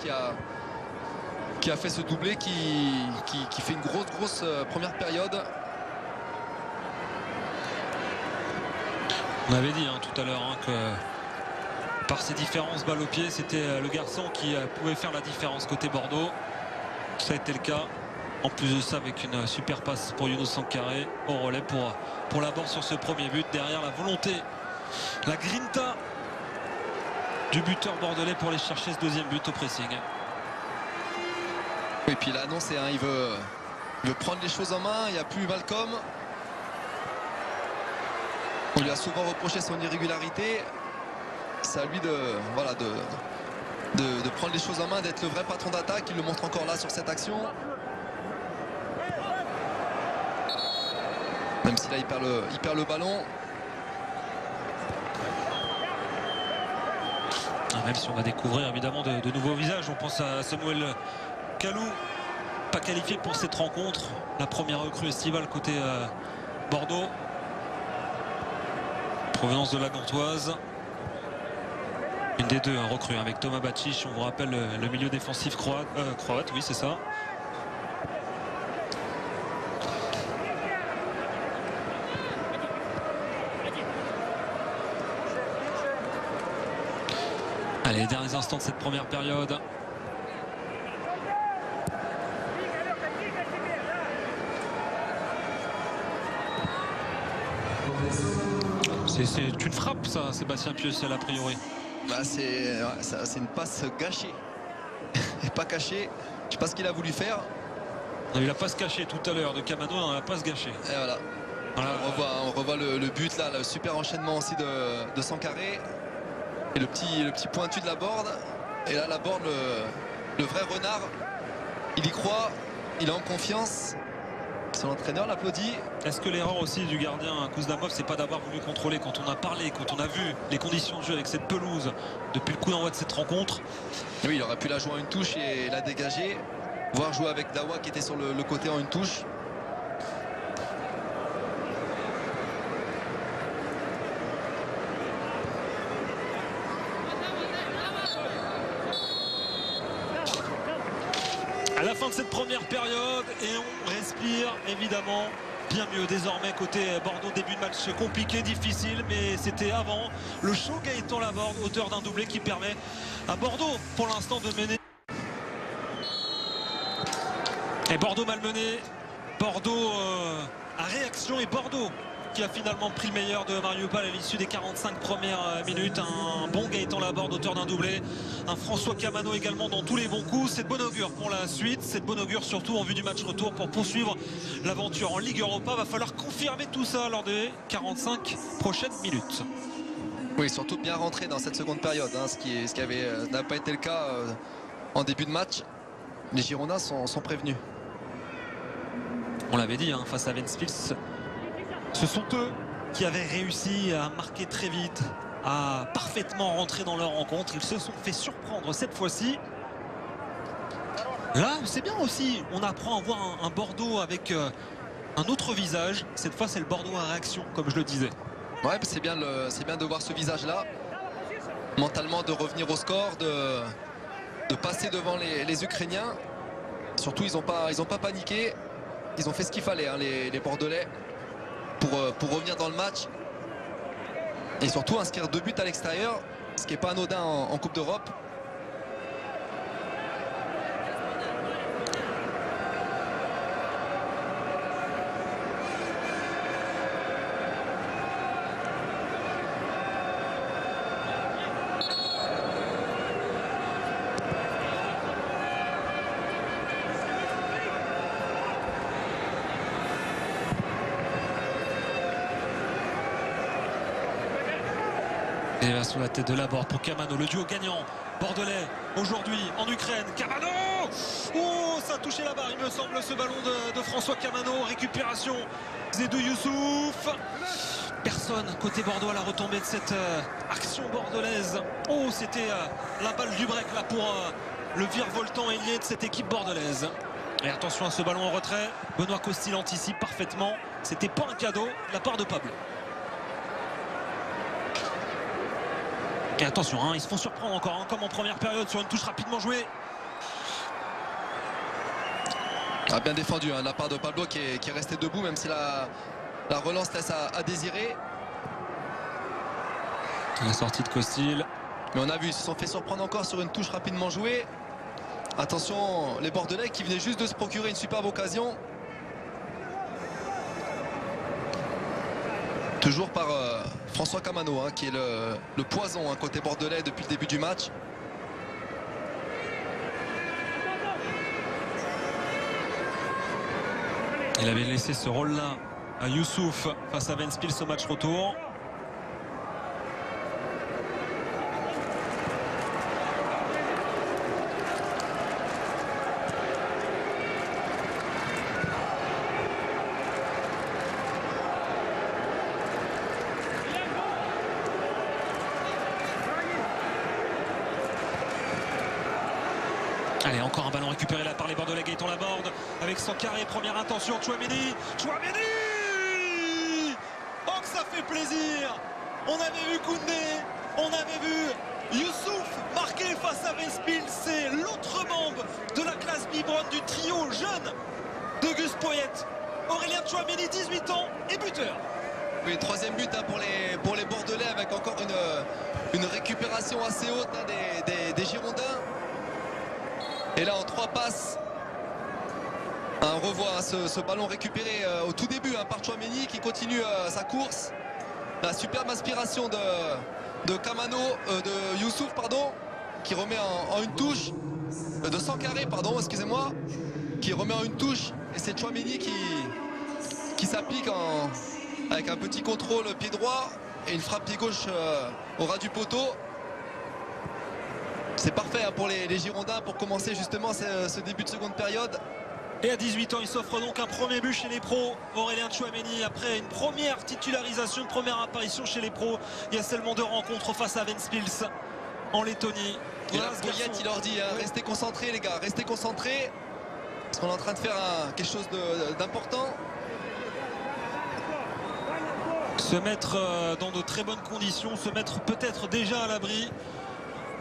qui a fait ce doublé, qui fait une grosse première période. On avait dit hein, tout à l'heure hein, que par ses différences balles au pied, c'était le garçon qui pouvait faire la différence côté Bordeaux. Ça a été le cas. En plus de ça, avec une super passe pour Younous Sankaré au relais pour Laborde sur ce premier but. Derrière la volonté, la grinta du buteur bordelais pour aller chercher ce deuxième but au pressing. Et puis là, non, il veut prendre les choses en main. Il n'y a plus Malcolm. On lui a souvent reproché son irrégularité. C'est à lui de prendre les choses en main, d'être le vrai patron d'attaque. Il le montre encore là sur cette action. Même si là il perd le ballon. Même si on va découvrir évidemment de nouveaux visages. On pense à Samuel Kalou, pas qualifié pour cette rencontre. La première recrue estivale côté Bordeaux. Provenance de la Gantoise. Une des deux recrues avec Thomas Bacic. On vous rappelle le milieu défensif croate. Oui, c'est ça. Allez, les derniers instants de cette première période. C'est une frappe ça, Sébastien Piocel, a priori. C'est une passe gâchée et pas cachée. Je sais pas ce qu'il a voulu faire. On a eu la passe cachée tout à l'heure de Camano, on a la passe gâchée. Et voilà. Voilà. On revoit le but là, le super enchaînement aussi de Sankaré. Et le petit pointu de la board. Et là, la board, le vrai renard, il y croit, il est en confiance. Son entraîneur l'applaudit. Est-ce que l'erreur aussi du gardien Kuznamov, c'est pas d'avoir voulu contrôler quand on a parlé, quand on a vu les conditions de jeu avec cette pelouse depuis le coup d'envoi de cette rencontre? Oui, il aurait pu la jouer en une touche et la dégager, voire jouer avec Dawa qui était sur le côté en une touche. À la fin de cette première période, et on respire évidemment bien mieux désormais côté Bordeaux. Début de match compliqué, difficile, mais c'était avant le show Gaëtan Laborde, auteur d'un doublé qui permet à Bordeaux pour l'instant de mener. Et Bordeaux malmené, Bordeaux à réaction, et Bordeaux qui a finalement pris le meilleur de Mariupol à l'issue des 45 premières minutes. Un bon Gaëtan Laborde, auteur d'un doublé, un François Camano également dans tous les bons coups. C'est de bon augure pour la suite, c'est de bon augure surtout en vue du match retour pour poursuivre l'aventure en Ligue Europa. Va falloir confirmer tout ça lors des 45 prochaines minutes. Oui, surtout bien rentré dans cette seconde période, hein, ce qui n'a pas été le cas en début de match. Les Girondins sont prévenus. On l'avait dit, hein, face à Ventspils, ce sont eux qui avaient réussi à marquer très vite, à parfaitement rentrer dans leur rencontre. Ils se sont fait surprendre cette fois-ci. Là, c'est bien aussi. On apprend à voir un Bordeaux avec un autre visage. Cette fois, c'est le Bordeaux à réaction, comme je le disais. Ouais, c'est bien de voir ce visage-là. Mentalement, de revenir au score, de passer devant les Ukrainiens. Surtout, ils n'ont pas paniqué. Ils ont fait ce qu'il fallait, hein, les Bordelais, pour revenir dans le match. Et surtout inscrire 2 buts à l'extérieur, ce qui n'est pas anodin en Coupe d'Europe. Et là, sous la tête de Laborde pour Camano, le duo gagnant bordelais aujourd'hui en Ukraine. Camano, oh, ça a touché la barre, il me semble, ce ballon de François Camano. Récupération Zedou Youssouf. Personne côté Bordeaux à la retombée de cette action bordelaise. Oh, c'était la balle du break là pour le virevoltant ailier de cette équipe bordelaise. Et attention à ce ballon en retrait. Benoît Costil anticipe parfaitement. C'était pas un cadeau de la part de Pablo. Et attention, hein, ils se font surprendre encore, hein, comme en première période, sur une touche rapidement jouée. Ah, bien défendu, hein, de la part de Pablo qui est resté debout, même si la relance laisse à désirer. La sortie de Costil. Mais on a vu, ils se sont fait surprendre encore sur une touche rapidement jouée. Attention, les Bordelais qui venaient juste de se procurer une superbe occasion. Toujours par François Camano, hein, qui est le poison, hein, côté bordelais depuis le début du match. Il avait laissé ce rôle-là à Youssouf face à Ventspils au match retour. Allez, encore un ballon récupéré là par les Bordelais. Gaëtan Laborde avec Sankaré, première intention. Chouameni, oh que ça fait plaisir. On avait vu Koundé, on avait vu Youssouf marqué face à Ventspils. C'est l'autre membre de la classe biberonne du trio jeune de Gus Poyet. Aurélien Chouameni, 18 ans et buteur. Oui, 3e but, hein, pour les Bordelais, avec encore une récupération assez haute, hein, des Girondins. Et là, en 3 passes, on revoit ce ballon récupéré au tout début, hein, par Chouameni, qui continue sa course. La superbe aspiration de Camano, de Youssouf, pardon, qui remet en une touche, de Sankaré, pardon, excusez-moi, qui remet en une touche. Et c'est Chouameni qui s'applique avec un petit contrôle pied droit et une frappe pied gauche au ras du poteau. C'est parfait pour les Girondins pour commencer justement ce début de seconde période. Et à 18 ans, il s'offre donc un premier but chez les pros. Aurélien Tchouaméni, après une première titularisation, une première apparition chez les pros. Il y a seulement 2 rencontres face à Ventspils en Lettonie. Et là, Boyette, il leur dit restez concentrés les gars, restez concentrés. Parce qu'on est en train de faire quelque chose d'important. Se mettre dans de très bonnes conditions, se mettre peut-être déjà à l'abri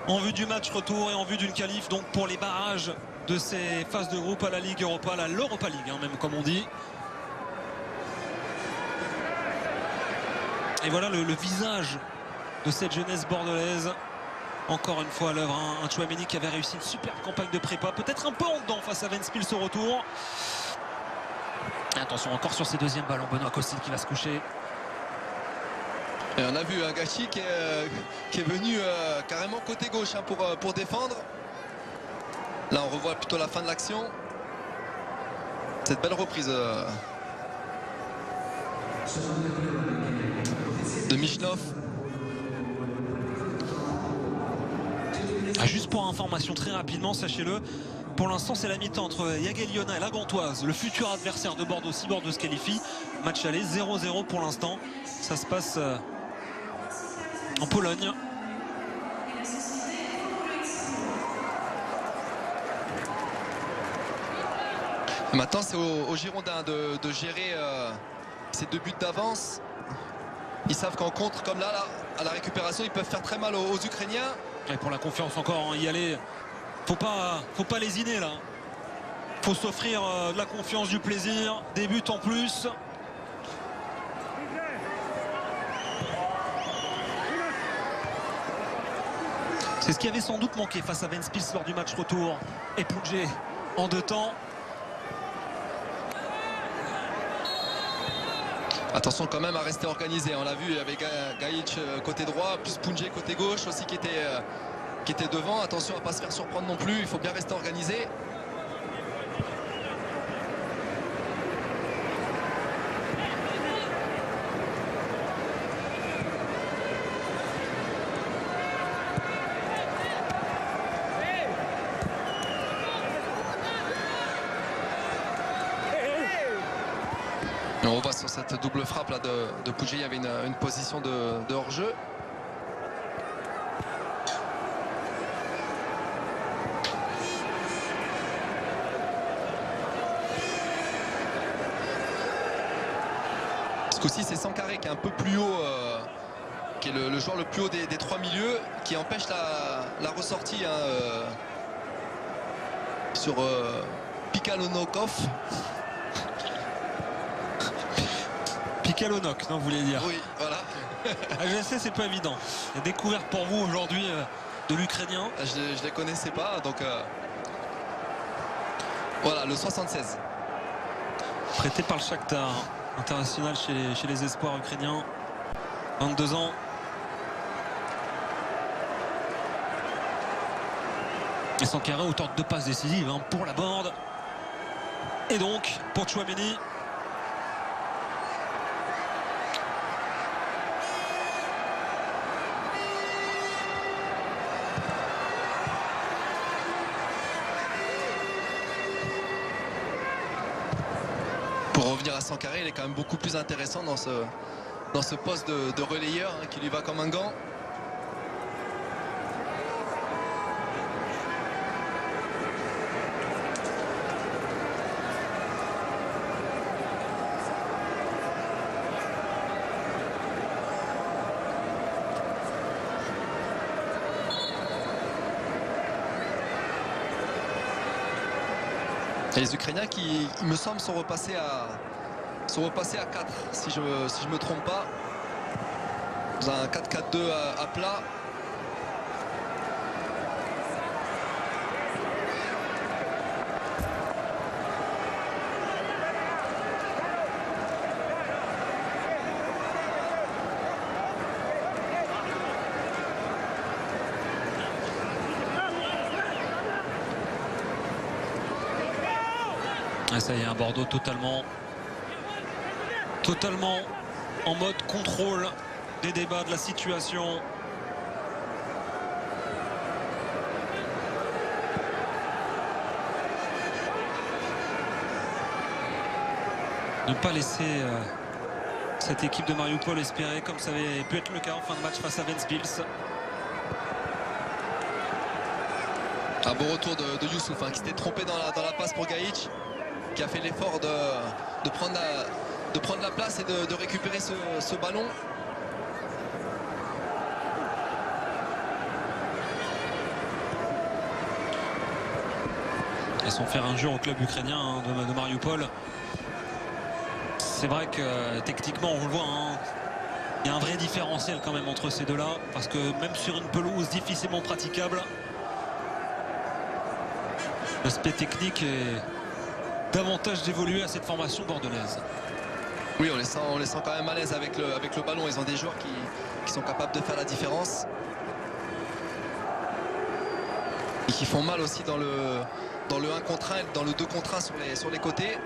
en vue du match retour et en vue d'une qualif donc pour les barrages de ces phases de groupe à la Ligue Europa, l'Europa League même comme on dit. Et voilà le visage de cette jeunesse bordelaise. Encore une fois à l'œuvre, un Tchouaméni qui avait réussi une super campagne de prépa, peut-être un peu en dedans face à Ventspils au retour. Et attention encore sur ces deuxièmes ballons, Benoît Costil qui va se coucher. Et on a vu un Gachi qui est venu carrément côté gauche pour défendre. Là on revoit plutôt la fin de l'action. Cette belle reprise de Michnov. Juste pour information très rapidement, sachez-le, pour l'instant c'est la mi-temps entre Jagiellonian et la Gantoise, le futur adversaire de Bordeaux si Bordeaux se qualifie. Match aller 0-0 pour l'instant, ça se passe en Pologne. Et maintenant c'est aux Girondins de gérer ces 2 buts d'avance. Ils savent qu'en contre comme là à la récupération ils peuvent faire très mal aux Ukrainiens. Et pour la confiance encore, y aller, faut pas lésiner là. Faut s'offrir de la confiance, du plaisir, des buts en plus. C'est ce qui avait sans doute manqué face à Ventspils lors du match retour. Et Poudjé en 2 temps. Attention quand même à rester organisé. On l'a vu avec Gaïch côté droit, plus Poudjé côté gauche aussi qui était devant. Attention à ne pas se faire surprendre non plus. Il faut bien rester organisé. Et on voit sur cette double frappe là de Poudjé, il y avait une position de hors-jeu. Ce coup-ci c'est Sankaré qui est un peu plus haut, qui est le joueur le plus haut des 3 milieux, qui empêche la ressortie sur Pikalonokov. Pikalonok, non, vous voulez dire? Oui, voilà. Je sais, c'est pas évident. Il y a découverte pour vous aujourd'hui de l'Ukrainien. Je ne les connaissais pas, donc voilà, le 76. Prêté par le Shakhtar, international chez les espoirs ukrainiens. 22 ans. Et Sankaré, auteur de 2 passes décisives pour la board. Et donc, pour Tchouaméni. Pour revenir à Sankaré, il est quand même beaucoup plus intéressant dans ce poste de relayeur qui lui va comme un gant. Et les Ukrainiens qui, il me semble, sont repassés à 4, si je me trompe pas. Dans un 4-4-2 à plat. Et ça y est, un Bordeaux totalement en mode contrôle des débats, de la situation. Ne pas laisser cette équipe de Mariupol espérer, comme ça avait pu être le cas en fin de match face à Ventspils. Un beau retour de Youssouf, hein, qui s'était trompé dans la passe pour Gaïc, qui a fait l'effort de prendre la place et de récupérer ce ballon. Et sans faire injure au club ukrainien, hein, de Mariupol. C'est vrai que techniquement on le voit, hein, il y a un vrai différentiel quand même entre ces deux-là, parce que même sur une pelouse difficilement praticable, l'aspect technique est davantage d'évoluer à cette formation bordelaise. Oui, on les sent quand même à l'aise avec le ballon. Ils ont des joueurs qui sont capables de faire la différence et qui font mal aussi dans le 1 contre 1 et dans le 2 contre 1 sur les côtés.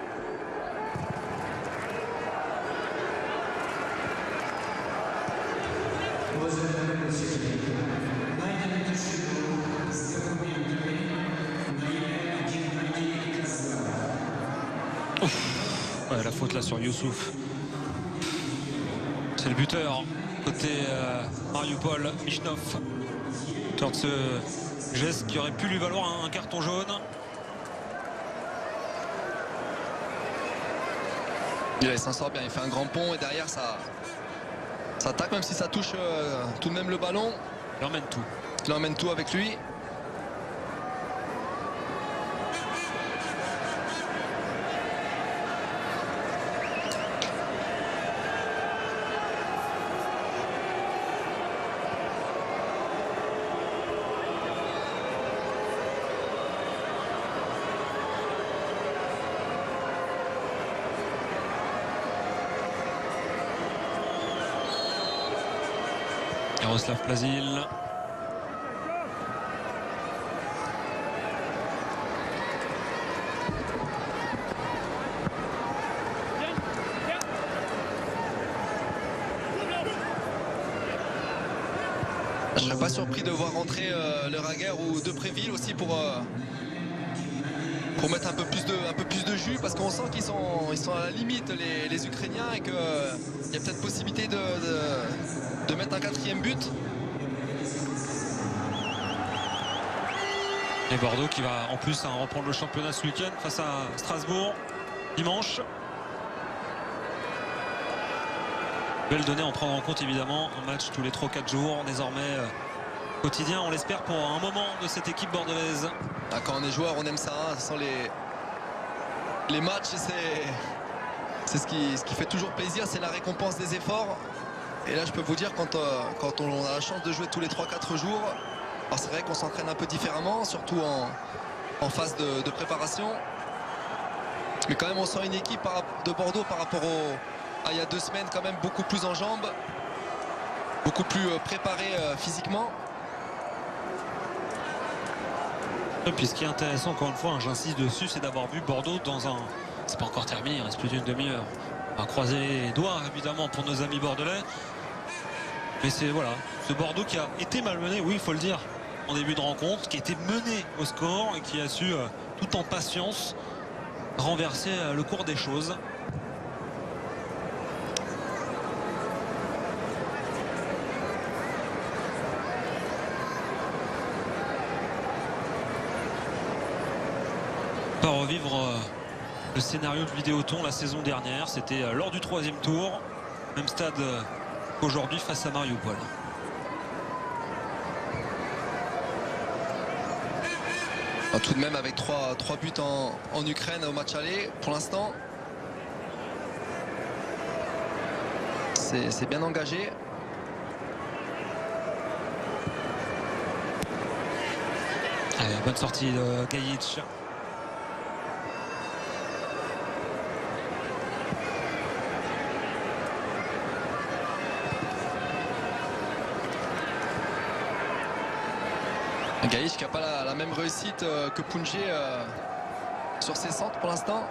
Ouais, la faute là sur Youssouf. C'est le buteur côté Mariupol, Michnov. Lors de ce geste qui aurait pu lui valoir un carton jaune. Il s'en sort bien, il fait un grand pont et derrière ça attaque, même si ça touche tout de même le ballon. Il emmène tout. Il emmène tout avec lui. Jaroslav Plazil. Je ne serais pas surpris de voir rentrer le Raguer ou Depréville aussi pour mettre un peu plus de jus, parce qu'on sent qu'ils sont à la limite les Ukrainiens, et qu'il y a peut-être possibilité de mettre un 4e but. Et Bordeaux qui va en plus reprendre le championnat ce week-end face à Strasbourg dimanche. Belle donnée en prendre en compte évidemment, un match tous les 3-4 jours désormais quotidien, on l'espère pour un moment de cette équipe bordelaise. Ah, quand on est joueur on aime ça, hein. Ce sont les matchs, c'est ce qui fait toujours plaisir, c'est la récompense des efforts. Et là je peux vous dire, quand on a la chance de jouer tous les 3-4 jours, alors c'est vrai qu'on s'entraîne un peu différemment, surtout en phase de préparation, mais quand même on sent une équipe de Bordeaux par rapport à il y a 2 semaines quand même beaucoup plus en jambes, beaucoup plus préparée physiquement. Et puis ce qui est intéressant, encore une fois, hein, j'insiste dessus, c'est d'avoir vu Bordeaux dans un... C'est pas encore terminé, il reste plus d'une demi-heure. On va croiser les doigts évidemment pour nos amis bordelais. Mais c'est voilà, ce Bordeaux qui a été malmené, oui il faut le dire, en début de rencontre, qui a été mené au score et qui a su, tout en patience, renverser le cours des choses. Pas revivre le scénario de Vidéoton la saison dernière, c'était lors du 3e tour, même stade qu'aujourd'hui face à Mariupol. Tout de même avec 3 buts en Ukraine au match aller pour l'instant. C'est bien engagé. Allez, bonne sortie de Gajic. Gaïch qui n'a pas la même réussite que Pounjé sur ses centres pour l'instant.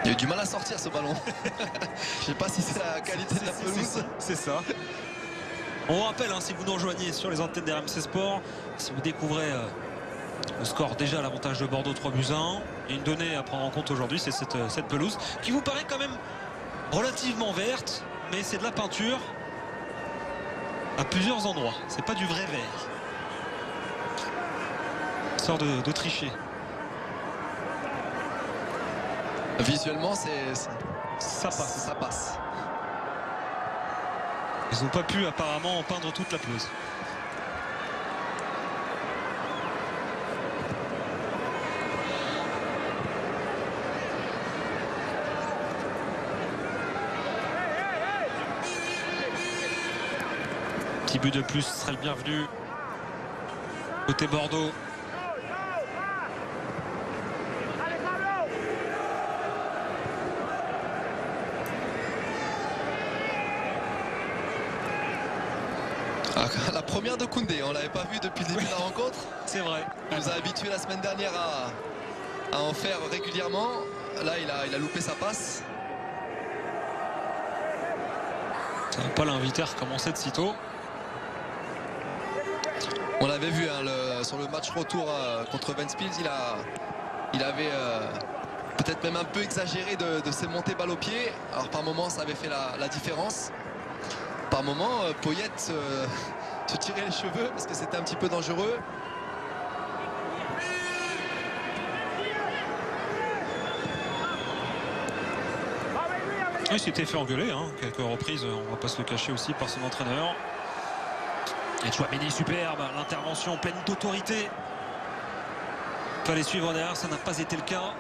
Il a eu du mal à sortir ce ballon. Je sais pas si c'est la qualité de la pelouse. C'est ça. On vous rappelle, si vous nous rejoignez sur les antennes d'RMC Sport, si vous découvrez le score déjà à l'avantage de Bordeaux 3-1, et une donnée à prendre en compte aujourd'hui, c'est cette pelouse qui vous paraît quand même relativement verte, mais c'est de la peinture à plusieurs endroits. C'est pas du vrai vert. Sort de tricher. Visuellement, ça passe. Ça passe. Ils n'ont pas pu apparemment peindre toute la pelouse. Petit but de plus serait le bienvenu côté Bordeaux. La première de Koundé, on l'avait pas vu depuis le début de la rencontre. C'est vrai. Il nous a habitué la semaine dernière à en faire régulièrement. Là, il a loupé sa passe. Ça va pas l'inviter à recommencer de sitôt. On l'avait vu sur le match retour contre Ventspils, il avait peut-être même un peu exagéré de ses montées balle au pied. Alors par moments ça avait fait la différence. Par moments Poyet se tirait les cheveux parce que c'était un petit peu dangereux. Il s'était fait engueuler quelques reprises, on va pas se le cacher aussi, par son entraîneur. Et Chouameni superbe, l'intervention pleine d'autorité. Il fallait suivre derrière, ça n'a pas été le cas.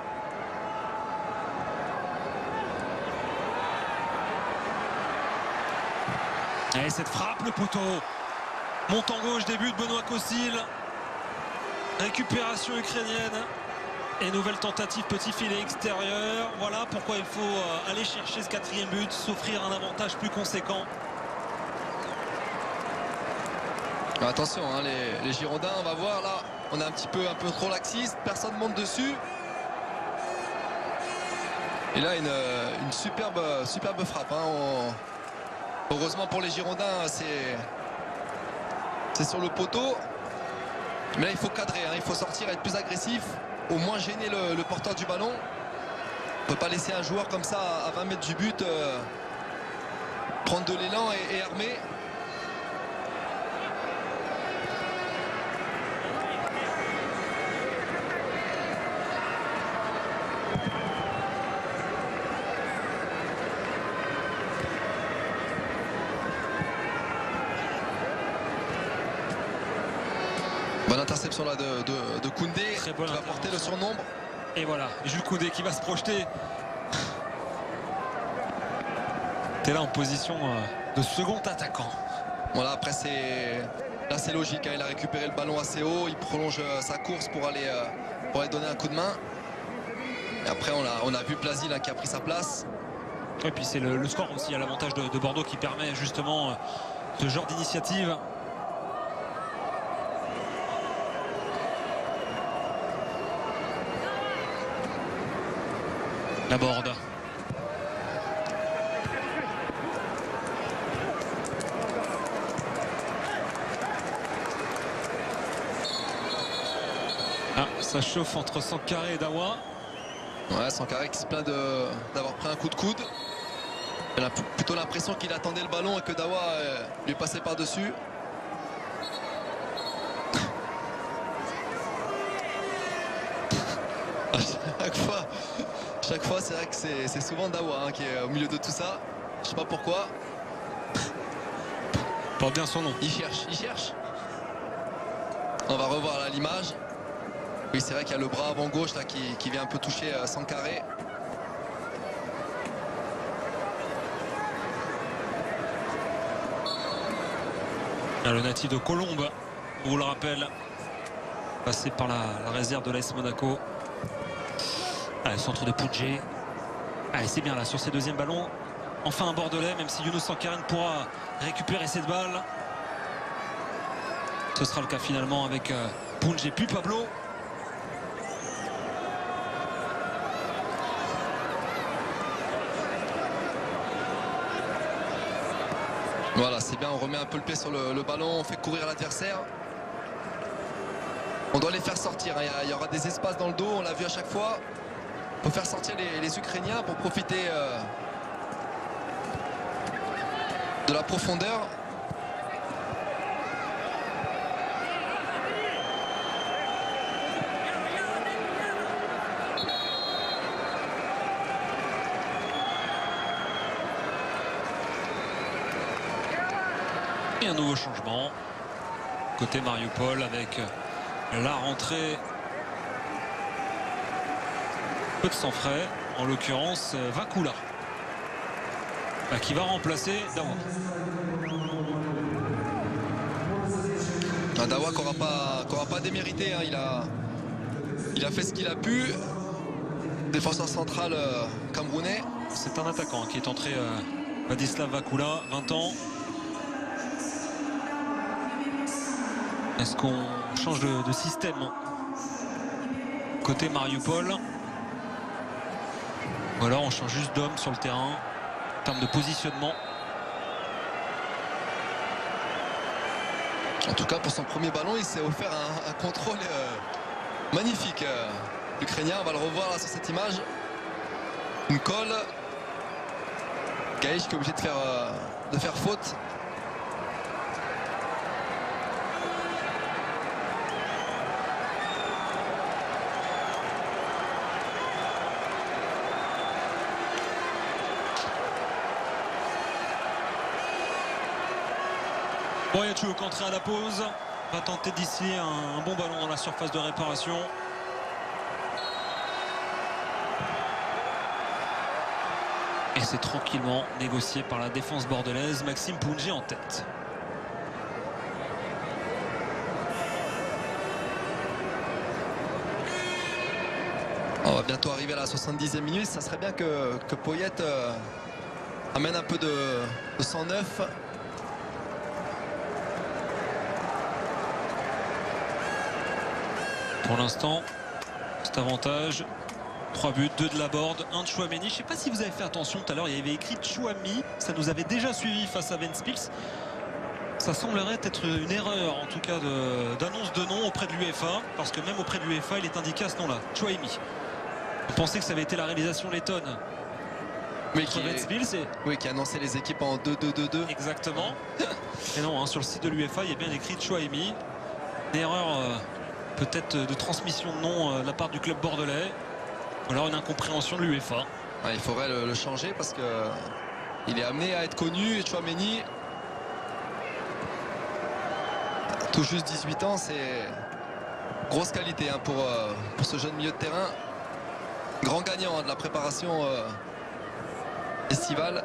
Et cette frappe, le poteau monte en gauche, début de Benoît Costil. Récupération ukrainienne. Et nouvelle tentative, petit filet extérieur. Voilà pourquoi il faut aller chercher ce 4e but, s'offrir un avantage plus conséquent. Attention, les Girondins, on va voir là, on est un peu trop laxiste, personne monte dessus. Et là une superbe frappe. Heureusement pour les Girondins, c'est sur le poteau. Mais là il faut cadrer, il faut sortir, être plus agressif, au moins gêner le porteur du ballon. On ne peut pas laisser un joueur comme ça à 20 mètres du but prendre de l'élan et armer. Bonne interception là de Koundé qui va porter le surnombre. Et voilà, Jules Koundé qui va se projeter. T'es là en position de second attaquant. Voilà, après là c'est logique, il a récupéré le ballon assez haut, il prolonge sa course pour aller donner un coup de main. Et après on a vu Plasil qui a pris sa place. Et puis c'est le score aussi à l'avantage de Bordeaux qui permet justement ce genre d'initiative. La Borde. Ça chauffe entre Sankaré et Dawa. Ouais, Sankaré qui se plaint d'avoir pris un coup de coude. Elle a plutôt l'impression qu'il attendait le ballon et que Dawa lui est passé par-dessus. Chaque fois, c'est vrai que c'est souvent Dawa qui est au milieu de tout ça. Je sais pas pourquoi. Porte bien son nom. Il cherche. On va revoir là l'image. Oui, c'est vrai qu'il y a le bras avant gauche là qui vient un peu toucher Sankaré. Le natif de Colombes, on vous le rappelle, passé par la réserve de l'AS Monaco. Allez, centre de Poudjé. Allez, c'est bien là sur ces deuxièmes ballons. Enfin un Bordelais, même si Younous Sankaré pourra récupérer cette balle. Ce sera le cas finalement avec Poudjé puis Pablo. Voilà, c'est bien, on remet un peu le pied sur le ballon, on fait courir l'adversaire. On doit les faire sortir, hein. Il y aura des espaces dans le dos, on l'a vu à chaque fois. Il faut faire sortir les Ukrainiens pour profiter de la profondeur. Et un nouveau changement côté Mariupol avec la rentrée peu de sang frais, en l'occurrence Vakula qui va remplacer Dawa. Un Dawa qui n'aura pas démérité, hein. Il a fait ce qu'il a pu. Défenseur central camerounais. C'est un attaquant qui est entré, Vladislav Vakula, 20 ans. Est-ce qu'on change de système côté Mariupol, ou alors on change juste d'homme sur le terrain en termes de positionnement? En tout cas, pour son premier ballon, il s'est offert un contrôle magnifique. L'Ukrainien, on va le revoir là sur cette image. Une colle. Gaïch qui est obligé de faire faute. Boyachuk entré à la pause, va tenter d'ici un bon ballon dans la surface de réparation. Et c'est tranquillement négocié par la défense bordelaise. Maxime Pounji en tête. On va bientôt arriver à la 70e minute. Ça serait bien que Poyet amène un peu de sang neuf. Pour l'instant, cet avantage, 3 buts, 2 de Laborde, 1 de Chouameni. Je ne sais pas si vous avez fait attention tout à l'heure, il y avait écrit Chouami, ça nous avait déjà suivi face à Ventspils. Ça semblerait être une erreur en tout cas d'annonce de nom auprès de l'UEFA, parce que même auprès de l'UEFA il est indiqué à ce nom-là, Chouami. On pensait que ça avait été la réalisation lettonne. Oui, qui annonçait les équipes en 2-2-2-2. Exactement. Et non, hein, sur le site de l'UEFA il y a bien écrit Chouami. Une erreur peut-être de transmission de nom de la part du club bordelais, ou alors une incompréhension de l'UEFA. Ouais, il faudrait le changer parce que il est amené à être connu. Et Chouameni, tout juste 18 ans, c'est grosse qualité hein, pour ce jeune milieu de terrain. Grand gagnant hein, de la préparation estivale.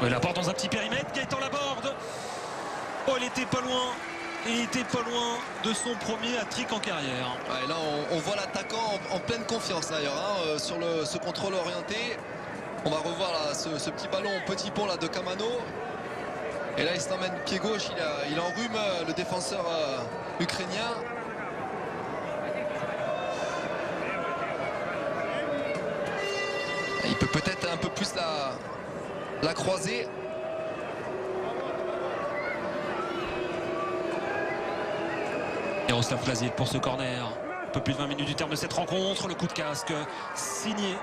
Ouais, la porte dans un petit périmètre, Gaëtan Laborde. Oh, il était pas loin. Il était pas loin de son premier hat-trick en carrière. Ouais, là, on voit l'attaquant en pleine confiance d'ailleurs hein, sur ce contrôle orienté. On va revoir là, ce petit ballon au petit pont là, de Kamano. Et là, il s'emmène pied gauche. Il enrhume le défenseur ukrainien. Il peut peut-être un peu plus la croiser. Jaroslav Klazil pour ce corner. Un peu plus de 20 minutes du terme de cette rencontre. Le coup de casque signé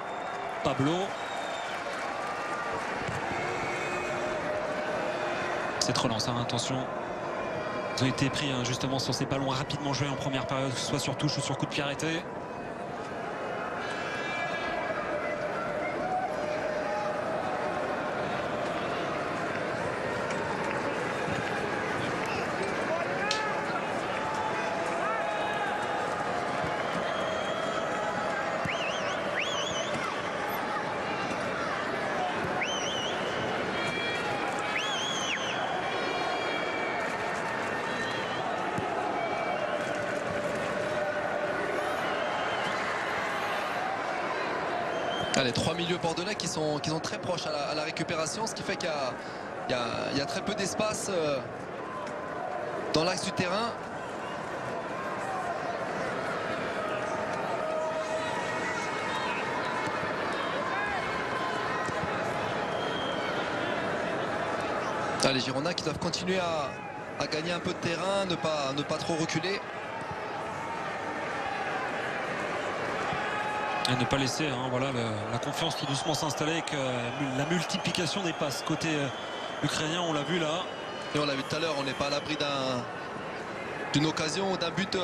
Pablo. Cette relance, hein, attention. Ils ont été pris hein, justement sur ces ballons rapidement joués en première période, que ce soit sur touche ou sur coup de pied arrêté. Les trois milieux bordelais qui sont très proches à la récupération, ce qui fait qu'il y a très peu d'espace dans l'axe du terrain. Les Girondins qui doivent continuer à gagner un peu de terrain, ne pas trop reculer. Et ne pas laisser voilà, la confiance tout doucement s'installer avec la multiplication des passes. Côté ukrainien, on l'a vu là. Et on l'a vu tout à l'heure, on n'est pas à l'abri d'une occasion ou d'un but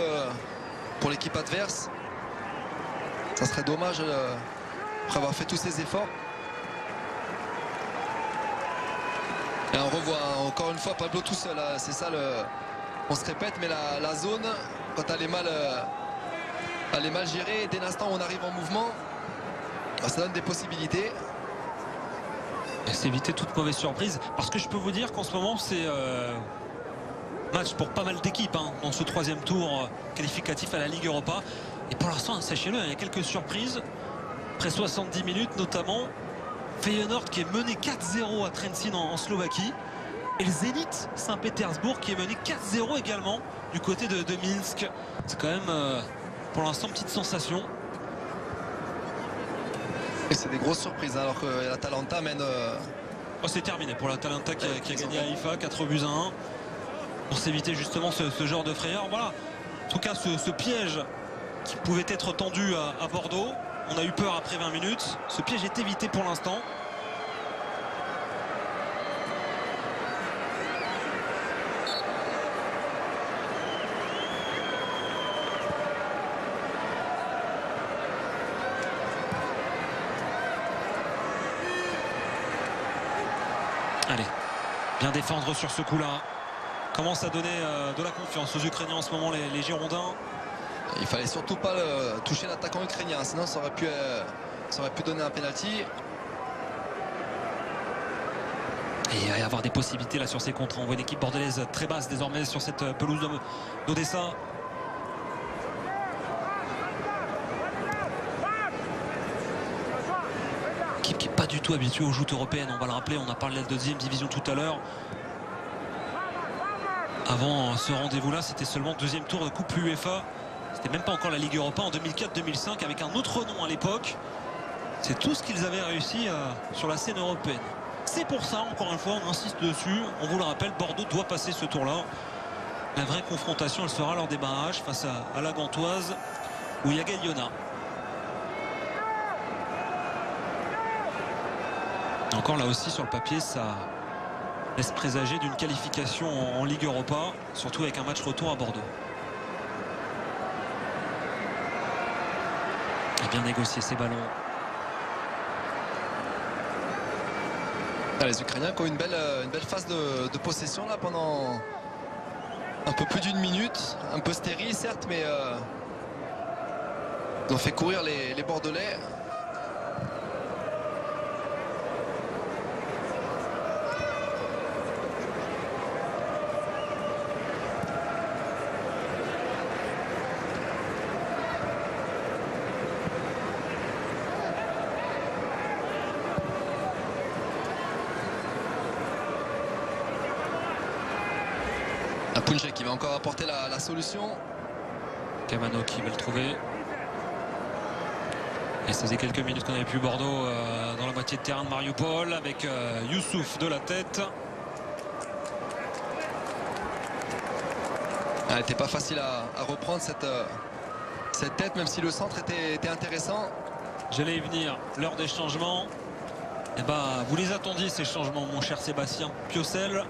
pour l'équipe adverse. Ça serait dommage après avoir fait tous ces efforts. Et on revoit encore une fois Pablo tout seul. C'est ça, on se répète, mais la zone, quand elle est mal gérée, dès l'instant où on arrive en mouvement, ça donne des possibilités. Et c'est éviter toute mauvaise surprise. Parce que je peux vous dire qu'en ce moment, c'est match pour pas mal d'équipes dans ce troisième tour qualificatif à la Ligue Europa. Et pour l'instant, sachez-le, il y a quelques surprises. Après 70 minutes notamment. Feyenoord qui est mené 4-0 à Trenčín en Slovaquie. Et le Zénith Saint-Pétersbourg qui est mené 4-0 également du côté de Minsk. C'est quand même pour l'instant petite sensation. Et c'est des grosses surprises alors que l'Atalanta mène... Oh, c'est terminé pour l'Atalanta qui a gagné à Haïfa 4-1 pour s'éviter justement ce genre de frayeur. Voilà, en tout cas ce piège qui pouvait être tendu à Bordeaux. On a eu peur après 20 minutes. Ce piège est évité pour l'instant. Allez, bien défendre sur ce coup-là. Commence à donner de la confiance aux Ukrainiens en ce moment, les Girondins. Il fallait surtout pas toucher l'attaquant ukrainien, sinon ça aurait pu donner un penalty. Et avoir des possibilités là sur ces contres. On voit une équipe bordelaise très basse désormais sur cette pelouse d'Odessa. Équipe qui n'est pas du tout habituée aux joutes européennes. On va le rappeler, on a parlé de la deuxième division tout à l'heure. Avant ce rendez-vous-là, c'était seulement deuxième tour de Coupe UEFA. C'était même pas encore la Ligue Europa en 2004-2005 avec un autre nom à l'époque. C'est tout ce qu'ils avaient réussi sur la scène européenne. C'est pour ça, encore une fois, on insiste dessus. On vous le rappelle, Bordeaux doit passer ce tour-là. La vraie confrontation, elle sera lors des barrages face à la Gantoise où il y a Galiona. Encore là aussi sur le papier, ça laisse présager d'une qualification en Ligue Europa, surtout avec un match retour à Bordeaux. Et bien négocier ces ballons. Les Ukrainiens qui ont une belle phase de possession là pendant un peu plus d'une minute, un peu stérile certes, mais ils ont fait courir les Bordelais. Punjek qui va encore apporter la solution. Kamano qui va le trouver. Et ça faisait quelques minutes qu'on avait pu Bordeaux dans la moitié de terrain de Mariupol avec Youssouf de la tête. Elle n'était pas facile à reprendre cette tête, même si le centre était intéressant. J'allais y venir, l'heure des changements. Et vous les attendiez ces changements, mon cher Sébastien Piocel.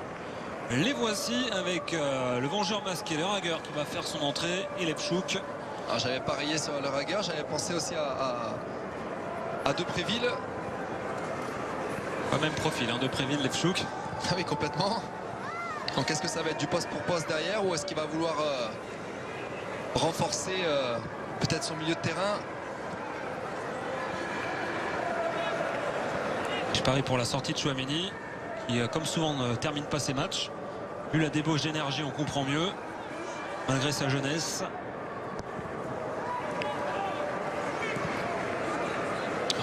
Les voici avec le vengeur masqué, le Rager qui va faire son entrée et Levchuk. J'avais parié sur le Rager, j'avais pensé aussi à Depréville. Pas même profil, Depréville, Levchuk. Ah oui, complètement. Donc est-ce que ça va être du poste pour poste derrière ou est-ce qu'il va vouloir renforcer peut-être son milieu de terrain? Je parie pour la sortie de Chouameni qui comme souvent ne termine pas ses matchs. Vu la débauche d'énergie, on comprend mieux malgré sa jeunesse.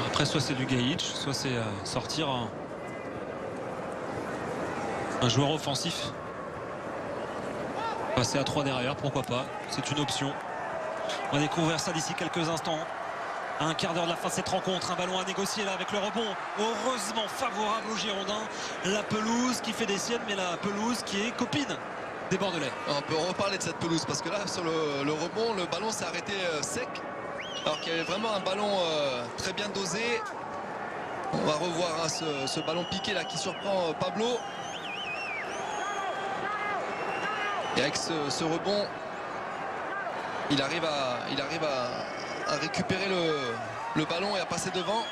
Après soit c'est du Gaïch, soit c'est sortir un joueur offensif. Passer à 3 derrière, pourquoi pas, c'est une option. On va découvrir ça d'ici quelques instants. À un quart d'heure de la fin de cette rencontre, un ballon à négocier là avec le rebond. Heureusement favorable aux Girondins. La pelouse qui fait des siennes, mais la pelouse qui est copine des Bordelais. On peut reparler de cette pelouse parce que là, sur le rebond, le ballon s'est arrêté sec. Alors qu'il y avait vraiment un ballon très bien dosé. On va revoir hein, ce ballon piqué là qui surprend Pablo. Et avec ce rebond, il arrive à récupérer le ballon et à passer devant.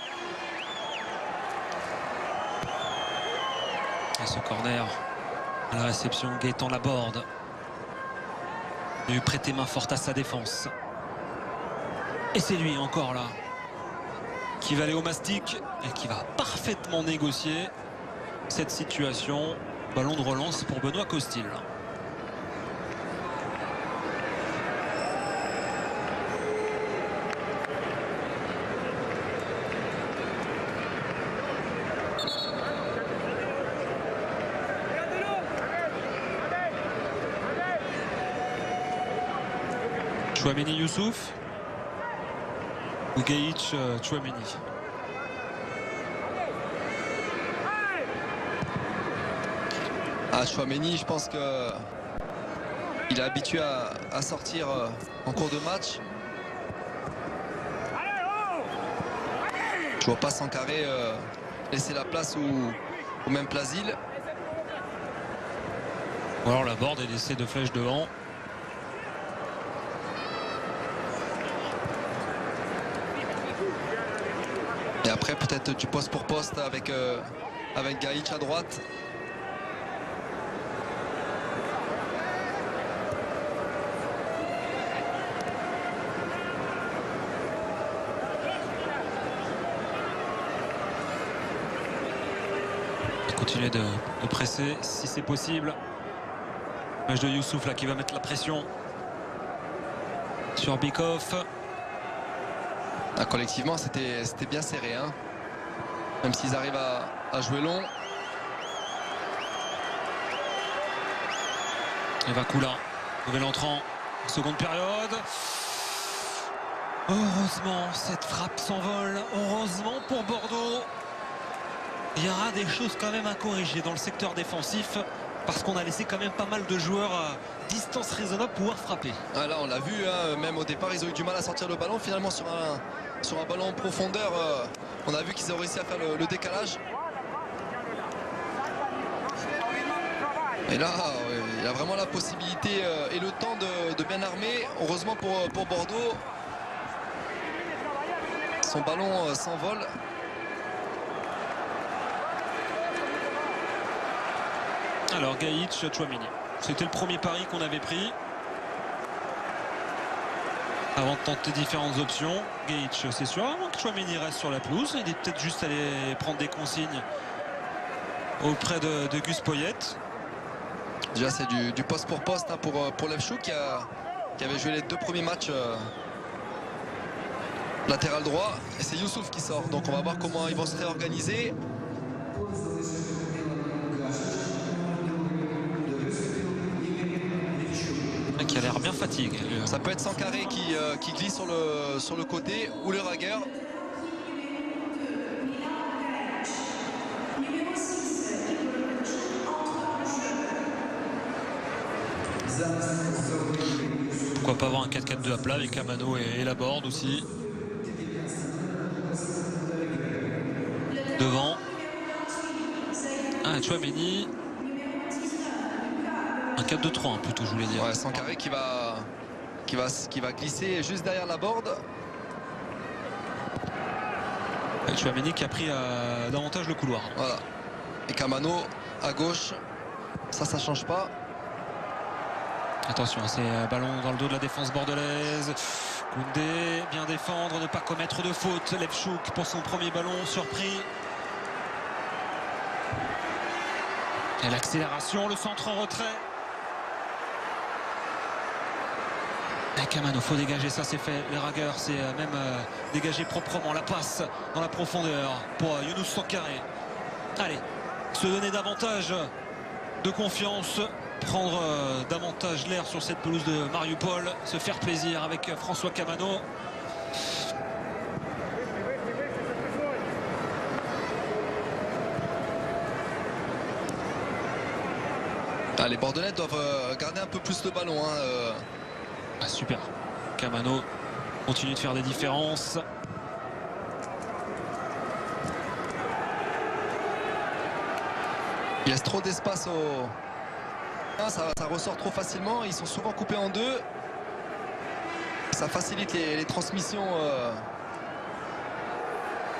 Et ce corner à la réception, Gaëtan Laborde lui prêter main forte à sa défense. Et c'est lui encore là qui va aller au mastic et qui va parfaitement négocier cette situation. Ballon de relance pour Benoît Costil. Chouameni Youssouf ou Gaïch Chouameni. Chouameni, je pense que il est habitué à sortir en cours de match. Je vois pas Sankaré laisser la place ou même Plasil. Ou alors Laborde et laisser deux flèches devant. Et après peut-être du poste pour poste avec Gaïch à droite. Continuer de presser si c'est possible. Match de Youssouf là qui va mettre la pression sur Bikoff. Collectivement c'était bien serré hein. Même s'ils arrivent à jouer long. Et Vakula, nouvel entrant, seconde période. Heureusement cette frappe s'envole. Heureusement pour Bordeaux. Il y aura des choses quand même à corriger dans le secteur défensif parce qu'on a laissé quand même pas mal de joueurs à distance raisonnable pouvoir frapper. Ah là on l'a vu hein, même au départ ils ont eu du mal à sortir le ballon. Finalement sur un ballon en profondeur on a vu qu'ils ont réussi à faire le décalage. Et là il y a vraiment la possibilité et le temps de bien armer. Heureusement pour Bordeaux, son ballon s'envole. Alors Gaïch Chouameni, c'était le premier pari qu'on avait pris avant de tenter différentes options. Gaïch, c'est sûr, avant que Chouameni reste sur la pelouse. Il est peut-être juste allé prendre des consignes auprès de Gus Poyet. Déjà c'est du poste pour poste hein, pour Lefchuk qui avait joué les deux premiers matchs latéral droit. Et c'est Youssouf qui sort, donc on va voir comment ils vont se réorganiser. Qui a l'air bien fatigué. Ça peut être Sankaré qui glisse sur le côté ou le Raguer. Pourquoi pas avoir un 4-4-2 à plat avec Camano et Laborde aussi. Devant. Chouameni. Un 4-2-3 plutôt, je voulais dire. Ouais, Sankaré qui va glisser juste derrière Laborde. Et Chouameni qui a pris davantage le couloir. Voilà. Et Camano à gauche. Ça change pas. Attention, c'est un ballon dans le dos de la défense bordelaise. Koundé, bien défendre, ne pas commettre de faute. Lefchuk pour son premier ballon, surpris. Et l'accélération, le centre en retrait. Et Camano, faut dégager, ça c'est fait. Les Raguer, c'est même dégagé proprement. La passe dans la profondeur pour Younous Sankaré. Allez, se donner davantage de confiance, prendre davantage l'air sur cette pelouse de Mariupol, se faire plaisir avec François Camano. Les Bordelais doivent garder un peu plus le ballon. Super. Camano continue de faire des différences. Il laisse trop d'espace au... Ça ressort trop facilement. Ils sont souvent coupés en deux. Ça facilite les transmissions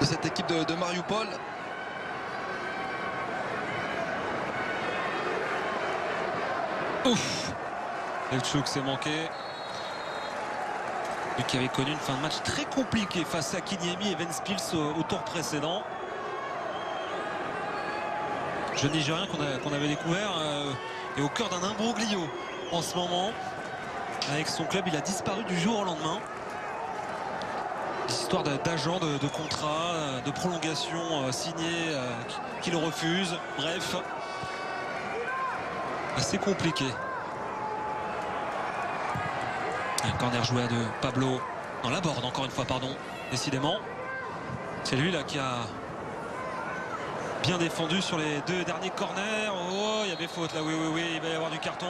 de cette équipe de Mariupol. Ouf, Levchuk s'est manqué. Lui qui avait connu une fin de match très compliquée face à Kiniemi et Ventspils au tour précédent. Jeune Nigérien qu'on avait découvert est au cœur d'un imbroglio en ce moment. Avec son club, il a disparu du jour au lendemain. Des histoires d'agents, de contrats, de prolongations signées qui le refusent. Bref, assez compliqué. Un corner joué à deux. Pablo dans la borde, encore une fois, pardon. Décidément, c'est lui là qui a bien défendu sur les deux derniers corners. Oh, il y avait faute là, oui, il va y avoir du carton.